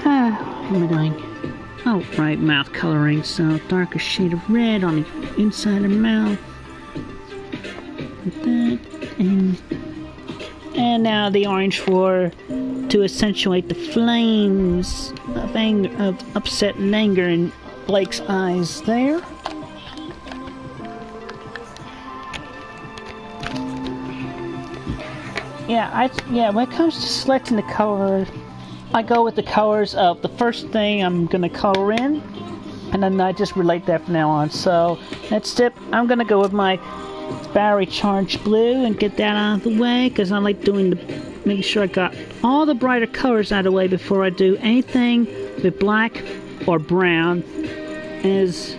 What am I doing? Oh, right, mouth coloring. So, darker shade of red on the inside of the mouth. Like that. And now the orange to accentuate the flames of anger, of upset and anger in Blake's eyes there. Yeah, when it comes to selecting the color, I go with the colors of the first thing I'm going to color in, and then I just relate that from now on. So, next step, I'm going to go with my battery charged blue and get that out of the way, because I like making sure I got all the brighter colors out of the way before I do anything with black or brown. As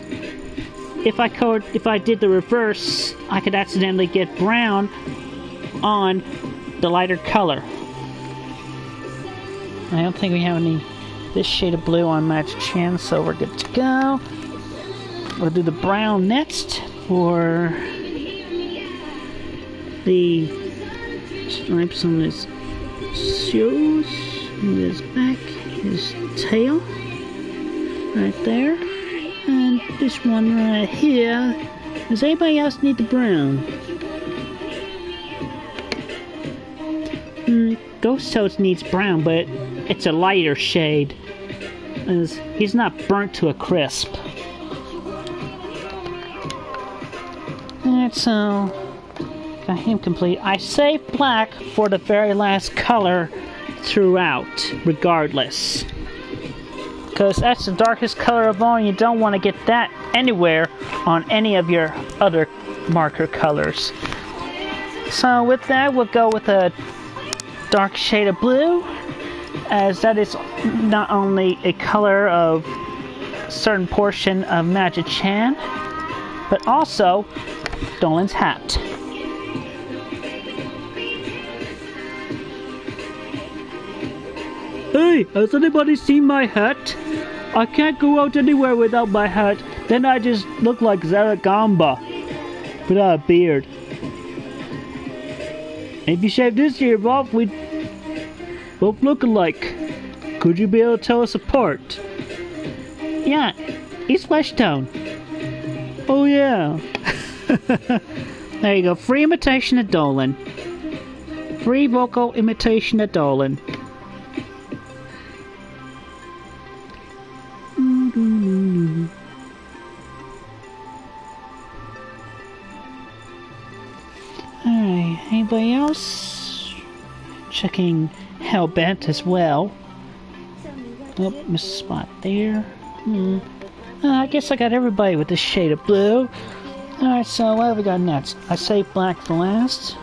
if I did the reverse, I could accidentally get brown on the lighter color. I don't think we have this shade of blue on Magi-chan, so we're good to go. We'll do the brown next for the stripes on his shoes, his back, his tail, right there, and this one right here. Does anybody else need the brown? Ghost Toast needs brown, but it's a lighter shade, as he's not burnt to a crisp. Alright, so got him complete. I saved black for the very last color throughout, regardless. Because that's the darkest color of all, and you don't want to get that anywhere on any of your other marker colors. So with that, we'll go with a dark shade of blue, as that is not only a color of a certain portion of Magi-Chan, but also Dolan's hat. Hey, has anybody seen my hat? I can't go out anywhere without my hat. Then I just look like Zaragamba without a beard. If you shave this year off, we'd both look alike. Could you be able to tell us apart? Yeah, he's flesh tone. Oh yeah. There you go, free imitation of Dolan. Free vocal imitation of Dolan. Alright, anybody else? Checking Hellbent as well. Oh, missed a spot there. I guess I got everybody with this shade of blue. Alright, so what have we got next? I saved black for last.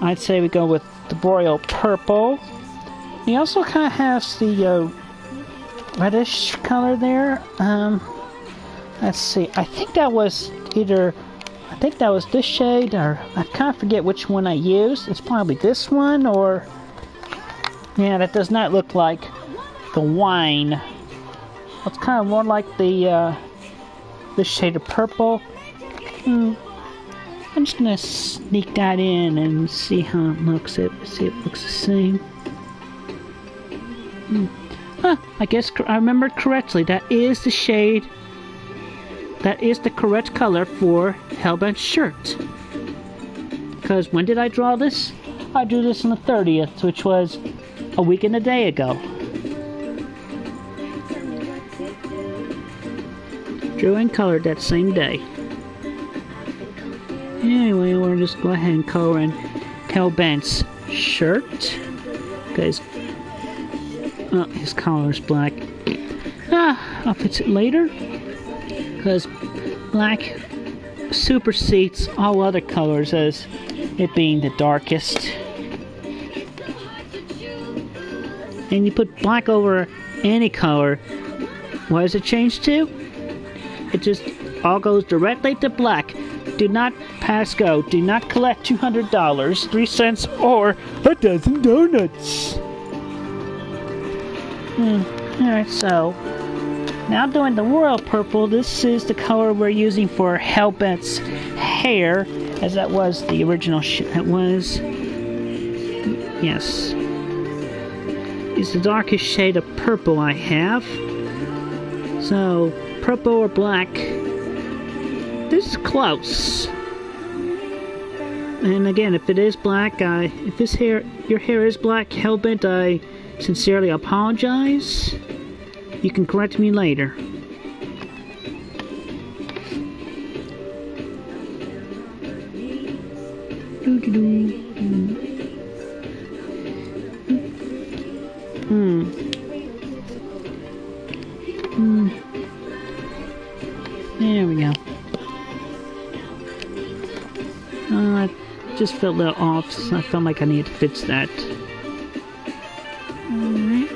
I'd say we go with the Royal Purple. He also kind of has the reddish color there. Let's see. I think that was this shade, or I kind of forget which one I used. It's probably this one, or yeah, that does not look like the wine. It's kind of more like the this shade of purple. I'm just gonna sneak that in and see how it looks. See if it looks the same. I guess I remembered correctly. That is the shade. That is the correct color for Hellbent's shirt. Because when did I draw this? I drew this on the 30th, which was a week and a day ago. Drew and colored that same day. Anyway, we'll just go ahead and color in Hellbent's shirt. Because his collar is black. I'll fix it later. Because black supersedes all other colors as it being the darkest. And you put black over any color, what does it change to? It just all goes directly to black. Do not pass go. Do not collect $200, 3 cents, or a dozen donuts. Alright, so now doing the Royal Purple. This is the color we're using for Hellbent's hair, as that was the original that was. Yes. It's the darkest shade of purple I have. So, purple or black. This is close. And again, if it is black, if your hair is black, Hellbent, I sincerely apologize. You can correct me later. There we go. I just felt a little off, so I felt like I needed to fix that. Alright.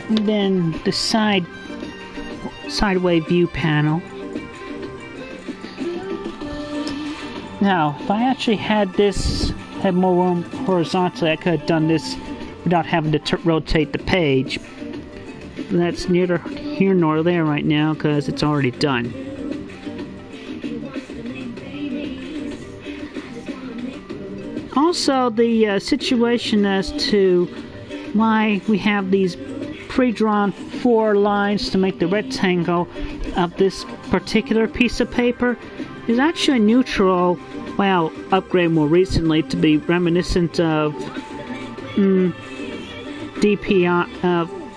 And then the sideway view panel. Now, if I actually had more room horizontally, I could have done this without having to rotate the page. That's neither here nor there right now because it's already done. Also, the situation as to why we have these pre-drawn 4 lines to make the rectangle of this particular piece of paper is actually neutral. Well, upgraded more recently to be reminiscent of DPI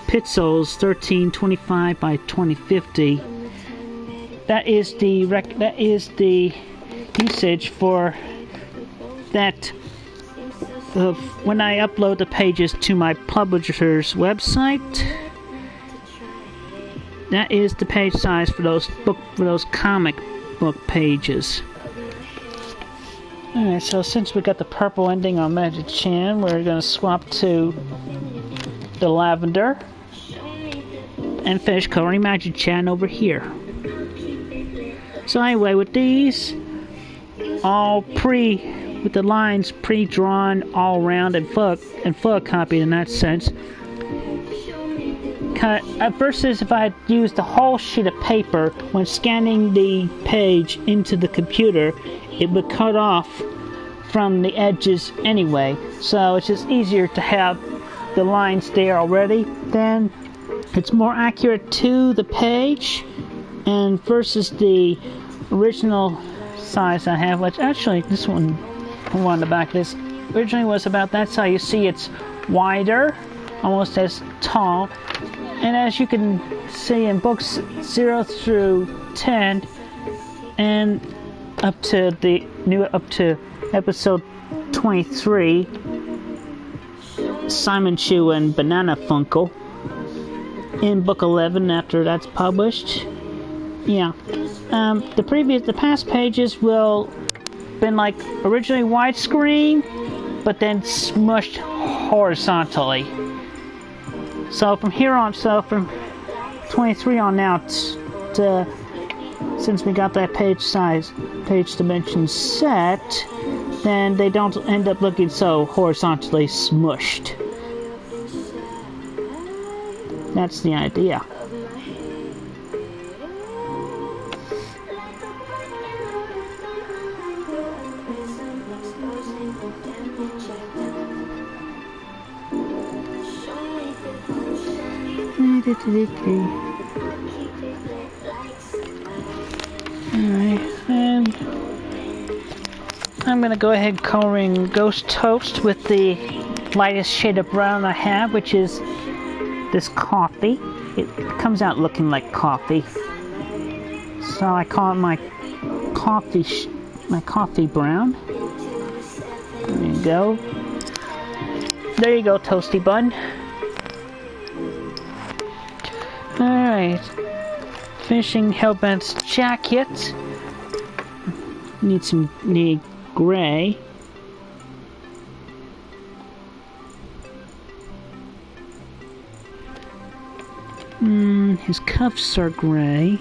Pixels 1325 by 2050. That is the usage for that. When I upload the pages to my publisher's website, that is the page size for those comic book pages. Alright, so since we got the purple ending on Magic Chan, we're going to swap to the lavender and finish coloring Magic Chan over here. So anyway, with these with the lines pre-drawn all around and photocopied in that sense, versus if I had used a whole sheet of paper, when scanning the page into the computer, it would cut off from the edges anyway. So it's just easier to have the lines there already. Then it's more accurate to the page, and versus the original size I have, which actually this one on the back of this originally was about that size. You see it's wider, almost as tall, and as you can see in books 0 through 10 and up to episode 23, Simon Chu and Banana Funkle, in book 11 after that's published. Yeah, the past pages will been like originally widescreen, but then smushed horizontally. So from here on, from 23 on out, since we got that page dimension set, then they don't end up looking so horizontally smushed. That's the idea. Alright, and I'm gonna go ahead coloring Ghost Toast with the lightest shade of brown I have, which is this coffee. It comes out looking like coffee, so I call it my coffee brown. There you go. There you go, Toasty Bun. Alright, finishing Hellbent's jacket. Need gray. His cuffs are gray.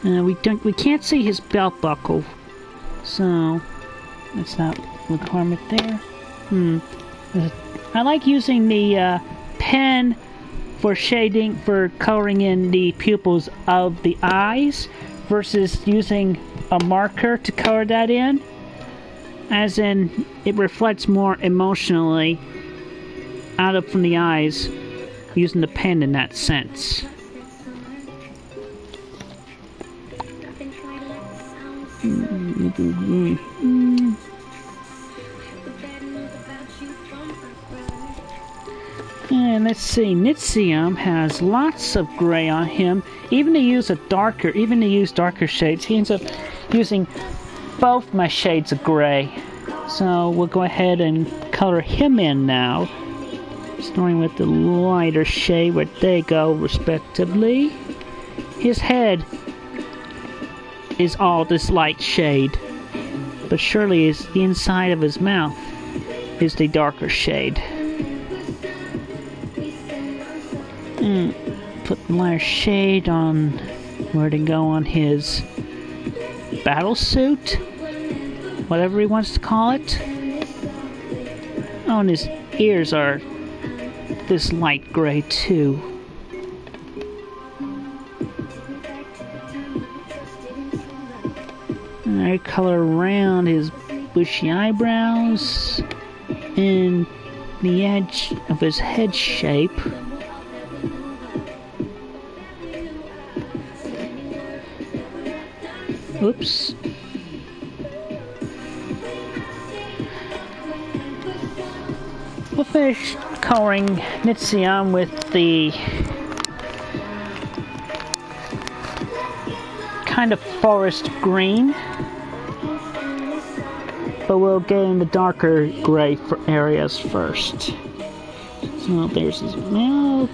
We can't see his belt buckle, so that's not a requirement there. I like using the pen for shading, for coloring in the pupils of the eyes, versus using a marker to color that in, as in it reflects more emotionally out from the eyes using the pen in that sense. And let's see, Nitsium has lots of gray on him. Even to use darker shades, he ends up using both my shades of gray. So we'll go ahead and color him in now, starting with the lighter shade where they go respectively. His head is all this light shade, but surely the inside of his mouth is the darker shade. Put the lighter shade on where to go on his battle suit, whatever he wants to call it. Oh, and his ears are this light gray too. I color around his bushy eyebrows and the edge of his head shape. Oops. We'll finish coloring Nitzion with the kind of forest green, but we'll get in the darker gray for areas first. So there's his mouth.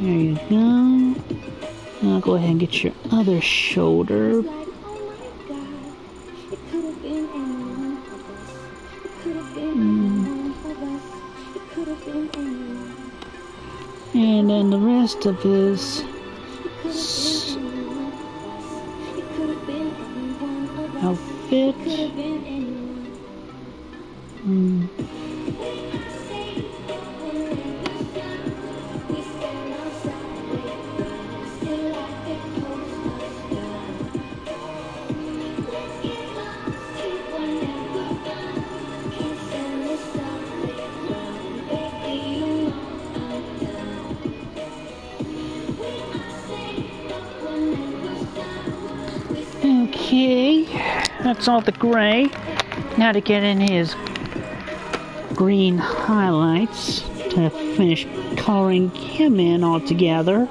There you go. Now go ahead and get your other shoulder. And then the rest of his outfit. Okay, that's all the gray. Now to get in his green highlights to finish coloring him in all together.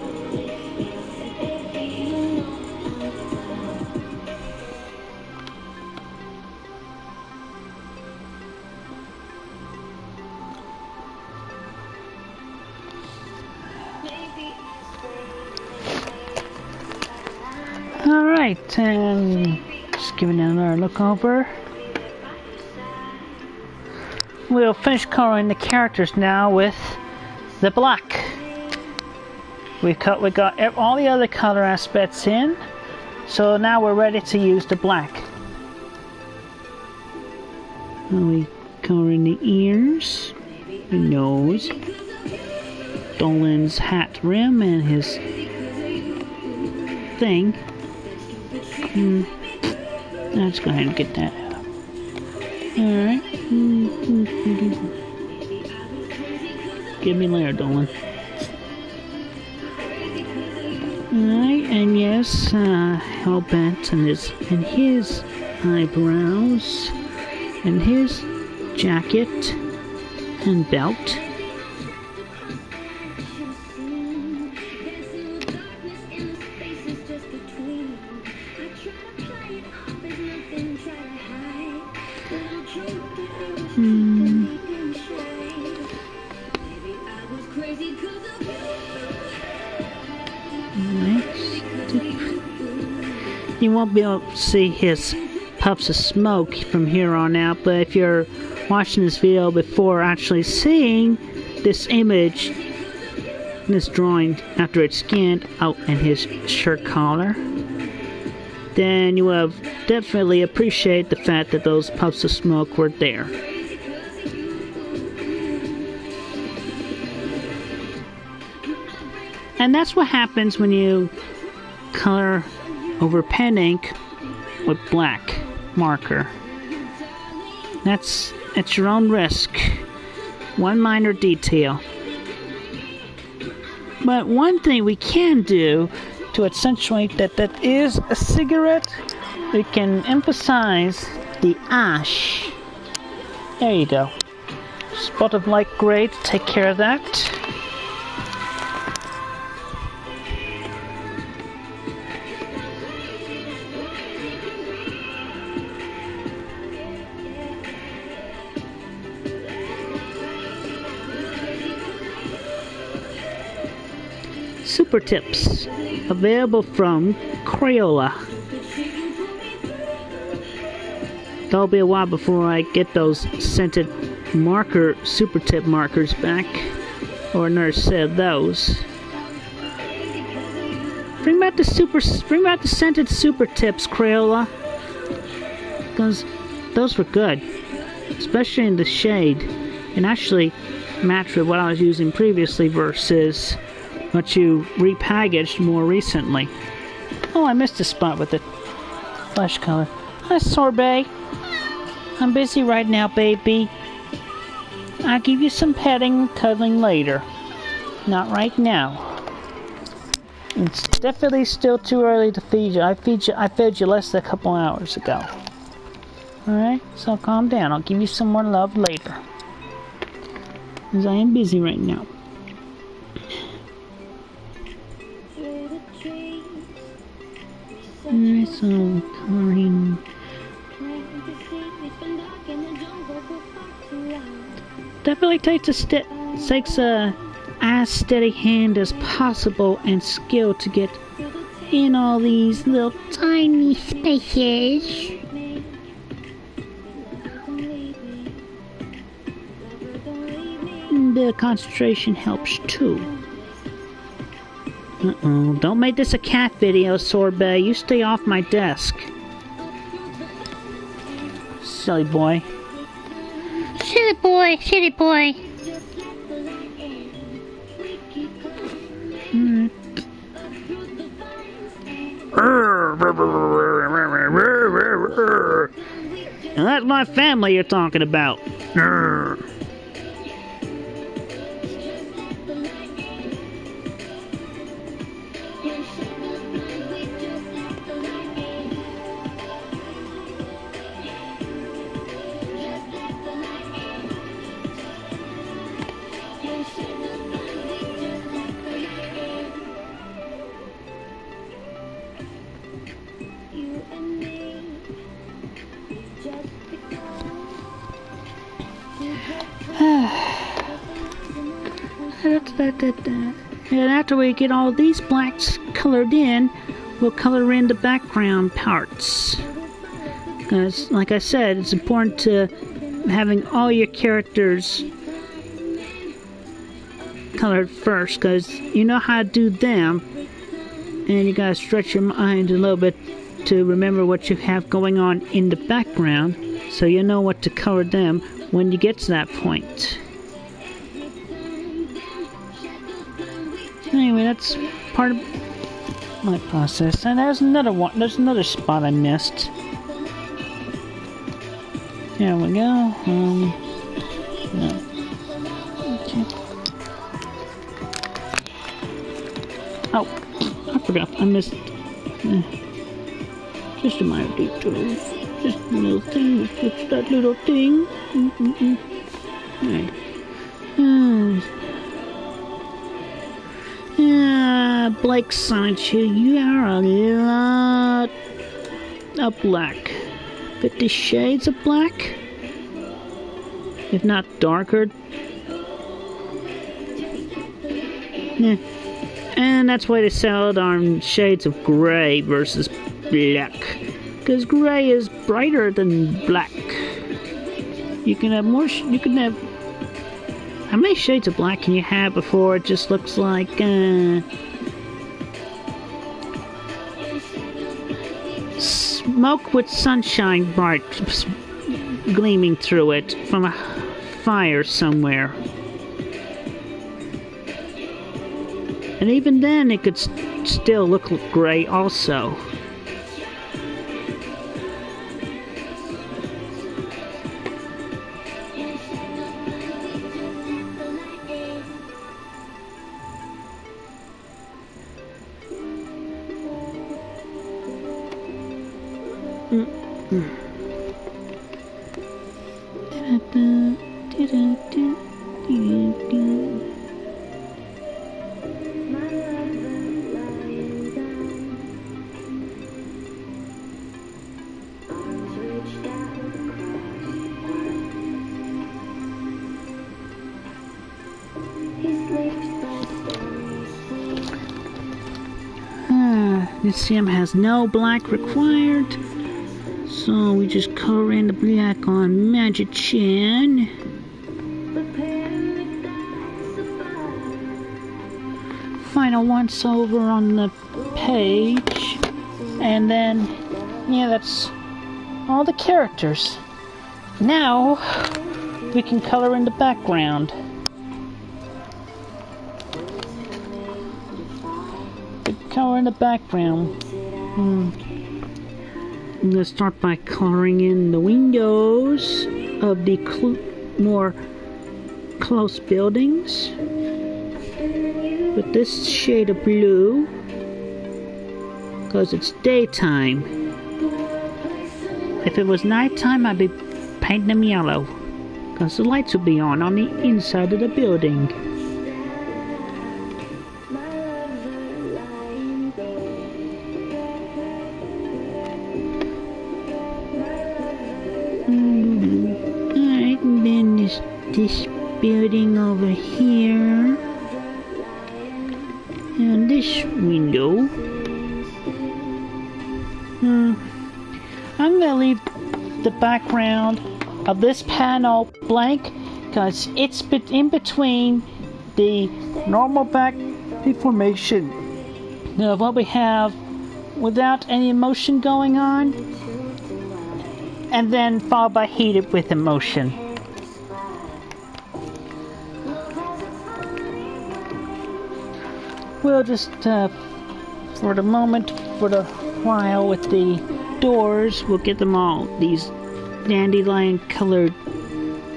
Alright, and just giving it another look over. We'll finish coloring the characters now with the black. We got all the other color aspects in, so now we're ready to use the black. We color in the ears, the nose, Dolan's hat rim, and his thing. Let's go ahead and get that out. Alright. Give me later, Dolan. Alright, and yes, Hellbent and his eyebrows, and his jacket and belt. You won't be able to see his puffs of smoke from here on out, but if you're watching this video before actually seeing this image, this drawing after it's scanned out in his shirt collar, then you will definitely appreciate the fact that those puffs of smoke were there. And that's what happens when you color over pen ink with black marker. That's at your own risk. One minor detail. But one thing we can do to accentuate that is a cigarette, we can emphasize the ash. There you go. Spot of light gray to take care of that. Super Tips, available from Crayola. That'll be a while before I get those scented marker Super Tip markers back, or another set of those. Bring back the scented Super Tips, Crayola, because those were good, especially in the shade, and actually matched with what I was using previously versus what you repackaged more recently. Oh, I missed a spot with the flesh color. Hi, Sorbet. I'm busy right now, baby. I'll give you some petting and cuddling later. Not right now. It's definitely still too early to feed you. I fed you less than a couple hours ago. Alright, so calm down. I'll give you some more love later. Because I am busy right now. Alright, so coloring. Definitely takes a as steady hand as possible and skill to get in all these little tiny spaces. A bit of concentration helps too. Uh-oh, don't make this a cat video, Sorbet. You stay off my desk. Silly boy. Silly boy, silly boy. And that's my family you're talking about. And after we get all these blacks colored in, we'll color in the background parts. Because, like I said, it's important to having all your characters colored first, because you know how to do them, and you gotta stretch your mind a little bit to remember what you have going on in the background, so you know what to color them when you get to that point. Anyway, that's part of my process. And there's another spot I missed. There we go. Yeah. Okay. Oh, I forgot. I missed. Just a minor detour. Just a little thing. Just that little thing. Right. Blake Sancho, you are a lot of black. 50 Shades of Black? If not darker. Yeah. And that's why they sell it on shades of gray versus black. Because gray is brighter than black. You can have more, you can have... How many shades of black can you have before it just looks like, smoke with sunshine bright gleaming through it from a fire somewhere. And even then it could still look gray also. This sim has no black required, so we just color in the black on Magic-Chan. Final once over on the page, and then, yeah, that's all the characters. Now, we can color in the background. color in the background. I'm going to start by coloring in the windows of the more close buildings with this shade of blue because it's daytime. If it was nighttime, I'd be painting them yellow because the lights will be on the inside of the building. Alright, and then this building over here. And this window. I'm gonna leave the background of this panel blank because it's in between the normal back formation of what we have without any emotion going on, and then followed by heated with emotion. We'll just, for the moment, for the while with the doors, we'll get them all these dandelion colored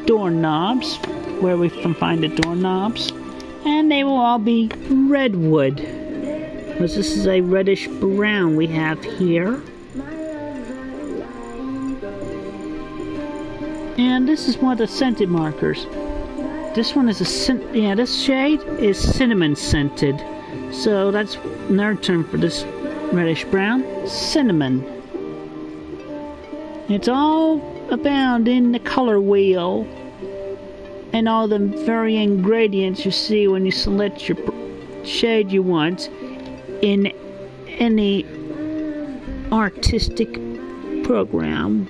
doorknobs, where we can find the doorknobs, and they will all be redwood, because this is a reddish brown we have here. And this is one of the scented markers. This one is this shade is cinnamon scented. So that's another term for this reddish brown, cinnamon. It's all abound in the color wheel and all the varying gradients you see when you select your shade you want in any artistic program.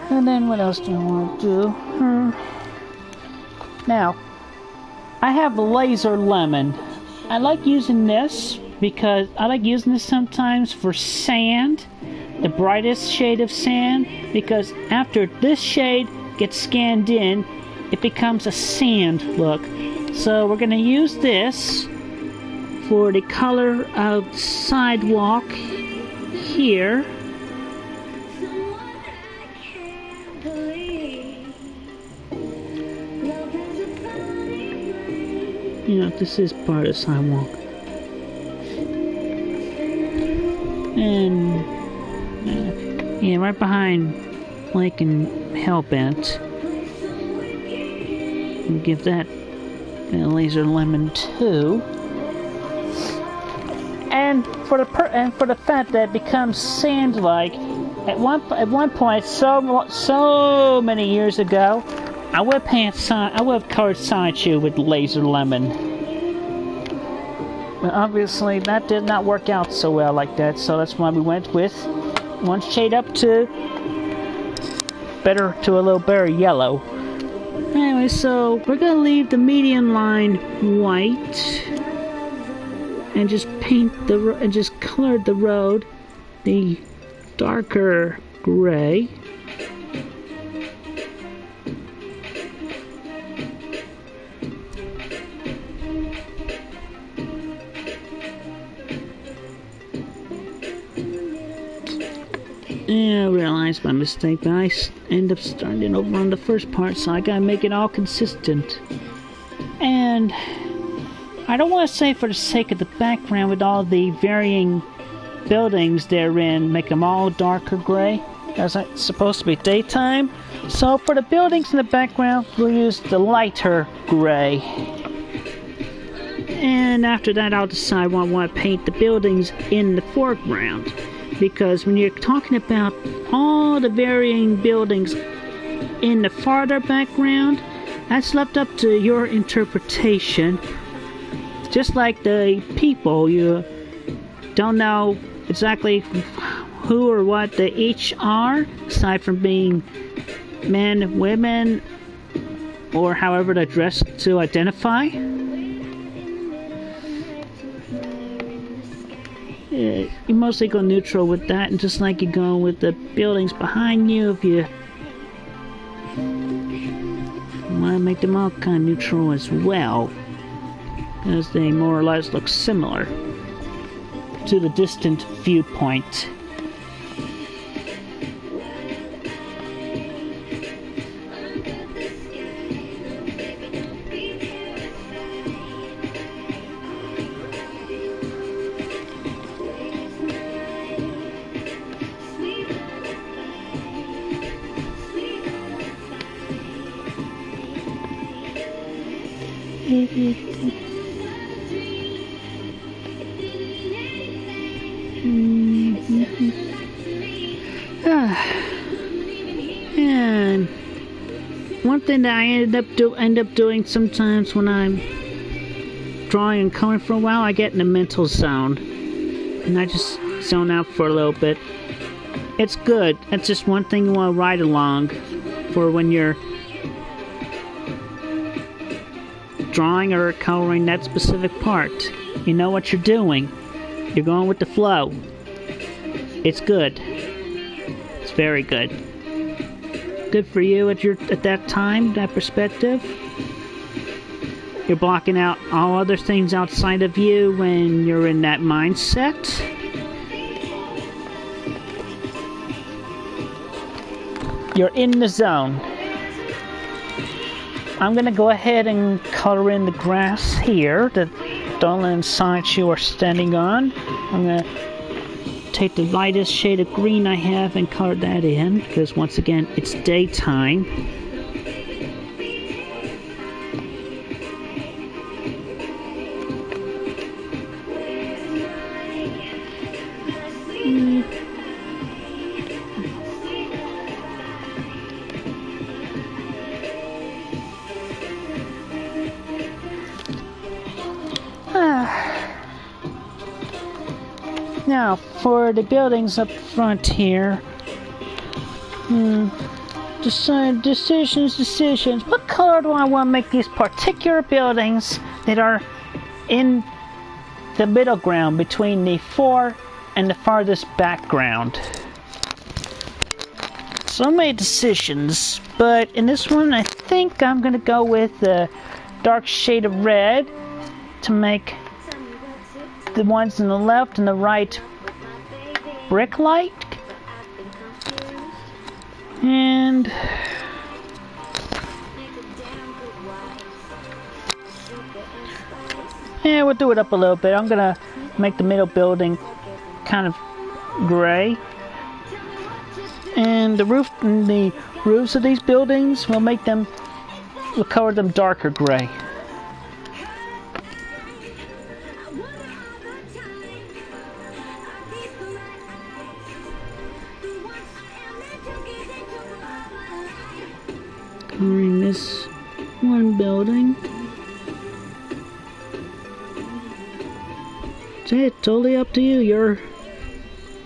And then what else do I want to do? Now, I have laser lemon. I like using this because I like using this sometimes for sand, the brightest shade of sand, because after this shade gets scanned in, it becomes a sand look. So we're going to use this for the color of the sidewalk here. You know, this is part of the sidewalk. And, yeah, right behind Blake and Hellbent. We'll give that a laser lemon too. And for the fact that it becomes sand-like, at one point, so many years ago, I would have colored Sideshoe with laser lemon. But obviously that did not work out so well like that, so that's why we went with one shade up to a little better yellow. Anyway, so we're gonna leave the median line white and just just color the road the darker gray. Yeah, I realized my mistake, but I end up starting over on the first part, so I gotta make it all consistent. And I don't want to say for the sake of the background with all the varying buildings therein, make them all darker gray, as it's supposed to be daytime. So for the buildings in the background, we'll use the lighter gray. And after that, I'll decide what I want to paint the buildings in the foreground. Because when you're talking about all the varying buildings in the farther background, that's left up to your interpretation. Just like the people, you don't know exactly who or what they each are, aside from being men, women, or however they're dressed to identify. You mostly go neutral with that, and just like you go with the buildings behind you, if you I want to make them all kind of neutral as well, as they more or less look similar to the distant viewpoint. And one thing that I end up doing sometimes when I'm drawing and coloring for a while, I get in a mental zone, and I just zone out for a little bit. It's good. That's just one thing you want to ride along for when you're drawing or coloring that specific part. You know what you're doing. You're going with the flow. It's good. It's very good. Good for you at that time, that perspective. You're blocking out all other things outside of you when you're in that mindset. You're in the zone. I'm going to go ahead and color in the grass here, the Dolan side you are standing on. I'm going to take the lightest shade of green I have and color that in, because once again, it's daytime. Now, for the buildings up front here, decisions. What color do I want to make these particular buildings that are in the middle ground between the fore and the farthest background? So many decisions, but in this one, I think I'm going to go with the dark shade of red to make the ones on the left and the right brick light. And yeah, we'll do it up a little bit. I'm gonna make the middle building kind of gray, and the roofs of these buildings we'll color them darker gray. Coloring this one building. So it's totally up to you. Your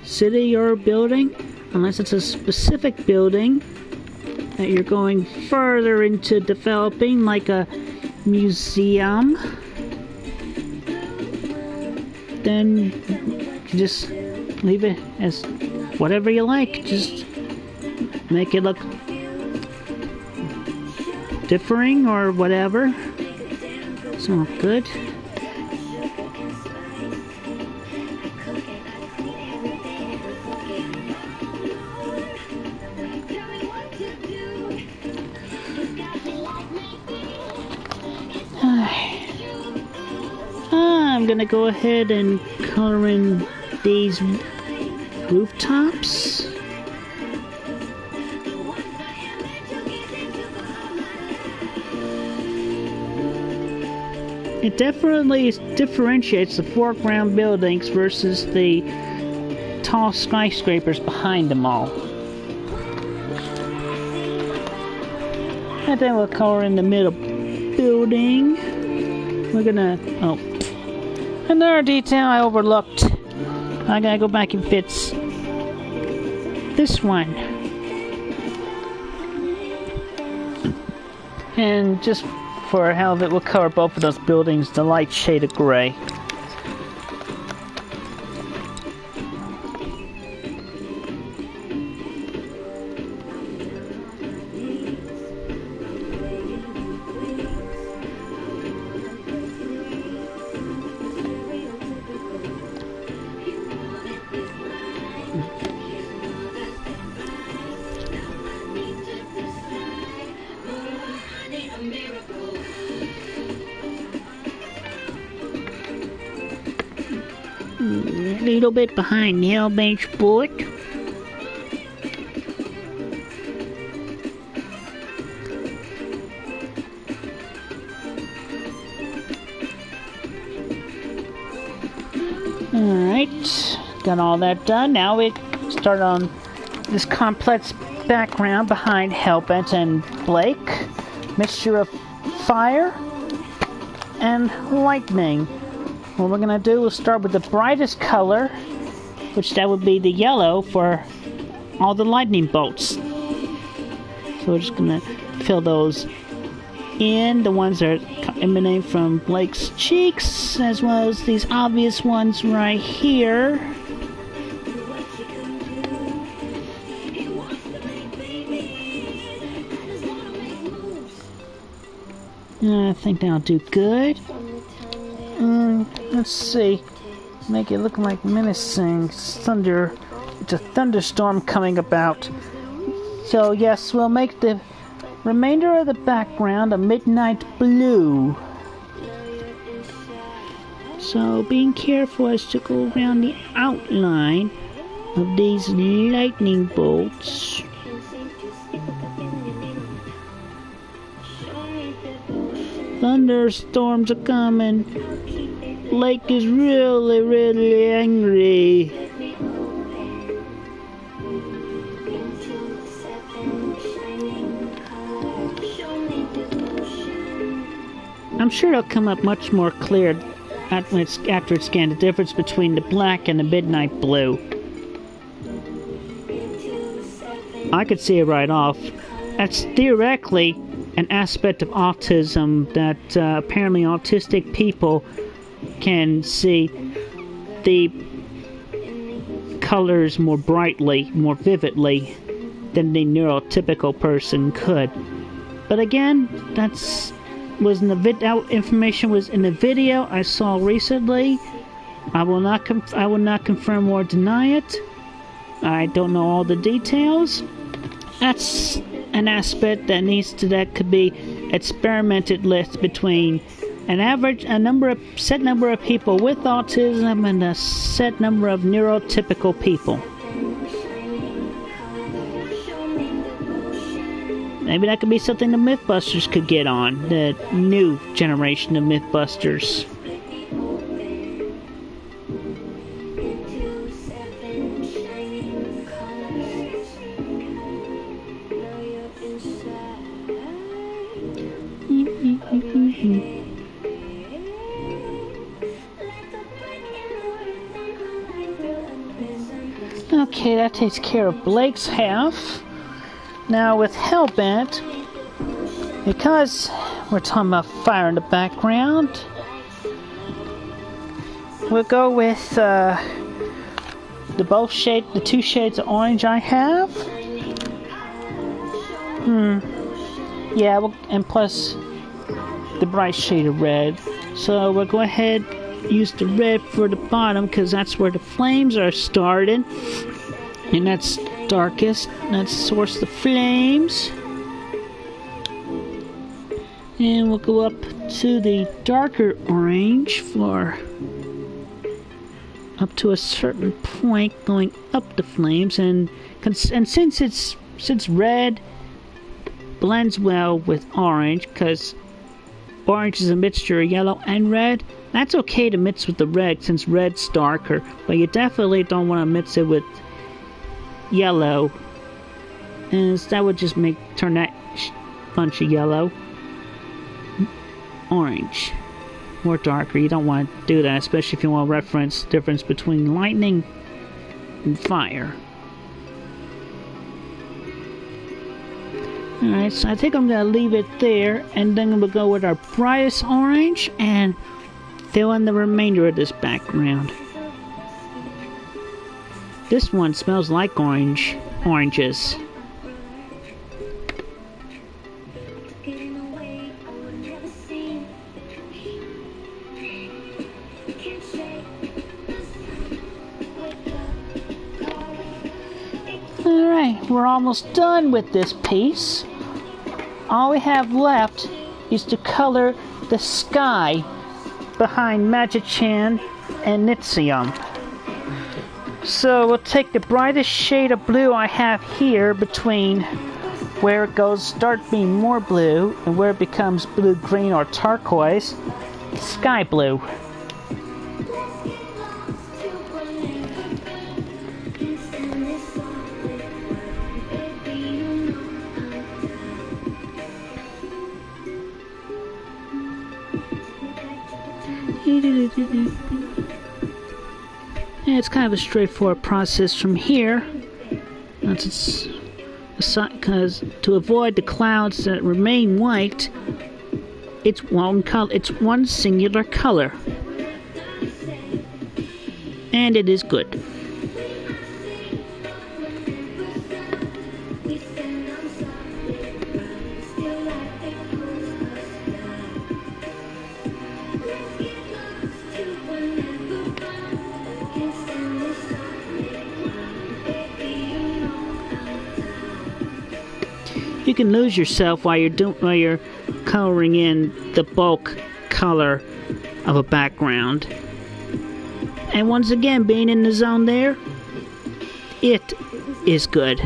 city, your building, unless it's a specific building that you're going further into developing, like a museum, then you just leave it as whatever you like. Just make it look differing or whatever. It's all good. I'm gonna go ahead and color in these rooftops. It definitely differentiates the foreground buildings versus the tall skyscrapers behind them all. And then we'll color in the middle building. We're gonna, another detail I overlooked. I gotta go back and fix this one. And just for hell of it, we'll color both of those buildings the light shade of gray. little bit behind Hellbent's foot. Alright, got all that done. Now we start on this complex background behind Hellbent and Blake. Mixture of fire and lightning. What we're gonna do is start with the brightest color, which that would be the yellow for all the lightning bolts. So we're just gonna fill those in, the ones that emanate from Blake's cheeks, as well as these obvious ones right here. I think that'll do good. Let's see. Make it look like menacing. Thunder. It's a thunderstorm coming about. So yes, we'll make the remainder of the background a midnight blue. So being careful as to go around the outline of these lightning bolts. Thunderstorms are coming. Blake is really, really angry. I'm sure it'll come up much more clear after it's scanned, the difference between the black and the midnight blue. I could see it right off. That's theoretically an aspect of autism that apparently autistic people can see the colors more brightly, more vividly than the neurotypical person could. But again, that information was in the video I saw recently. I will not confirm or deny it. I don't know all the details. That's an aspect that could be experimented with between a set number of people with autism and a set number of neurotypical people. Maybe that could be something the Mythbusters could get on, the new generation of Mythbusters. Okay, that takes care of Blake's half. Now with Hellbent, because we're talking about fire in the background, we'll go with the two shades of orange I have. Yeah, and plus the bright shade of red. So we'll go ahead, use the red for the bottom because that's where the flames are started, and that's darkest. Let's source the flames, and we'll go up to the darker orange for up to a certain point, going up the flames, and since red blends well with orange, because orange is a mixture of yellow and red. That's okay to mix with the red since red's darker, but you definitely don't want to mix it with yellow, and that would just turn that bunch of yellow orange, more darker. You don't want to do that, especially if you want to reference the difference between lightning and fire. Alright, so I think I'm going to leave it there, and then we'll go with our brightest orange and fill in the remainder of this background. This one smells like oranges. Alright, we're almost done with this piece. All we have left is to color the sky behind Magichan and Nitzium. So we'll take the brightest shade of blue I have here between where it goes start being more blue and where it becomes blue green or turquoise, sky blue. And it's kind of a straightforward process from here. Because to avoid the clouds that remain white, it's one color. It's one singular color, and it is good. You can lose yourself while you're coloring in the bulk color of a background. And once again, being in the zone there, it is good.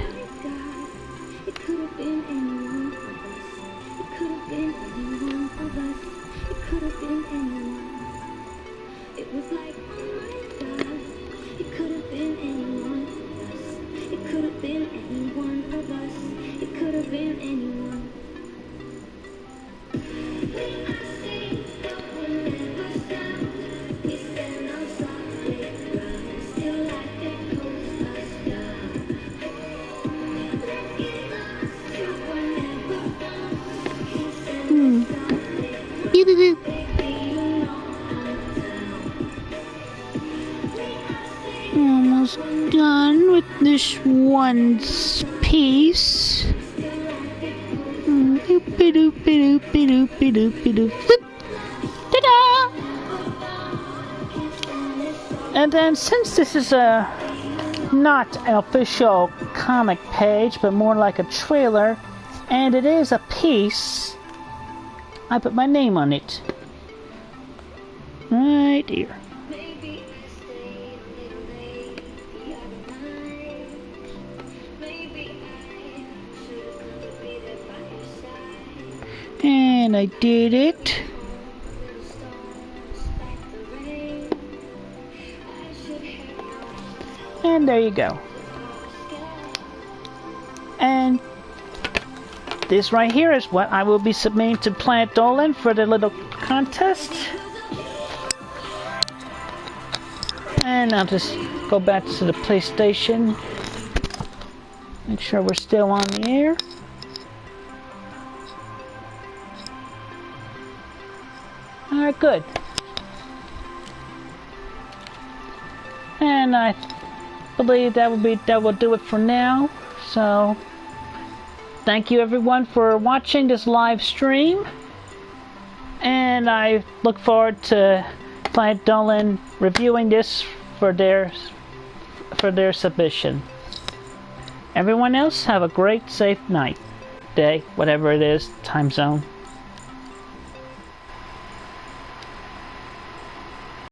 Almost done with this one piece. Ta-da! And then, since this is not an official comic page, but more like a trailer, and it is a piece, I put my name on it. Right here. And I did it. And there you go. And this right here is what I will be submitting to Planet Dolan for the little contest. And I'll just go back to the PlayStation. Make sure we're still on the air. Alright, good. And I believe that will do it for now. So thank you everyone for watching this live stream. And I look forward to Planet Dolan reviewing this for their submission. Everyone else have a great safe night, day, whatever it is, time zone.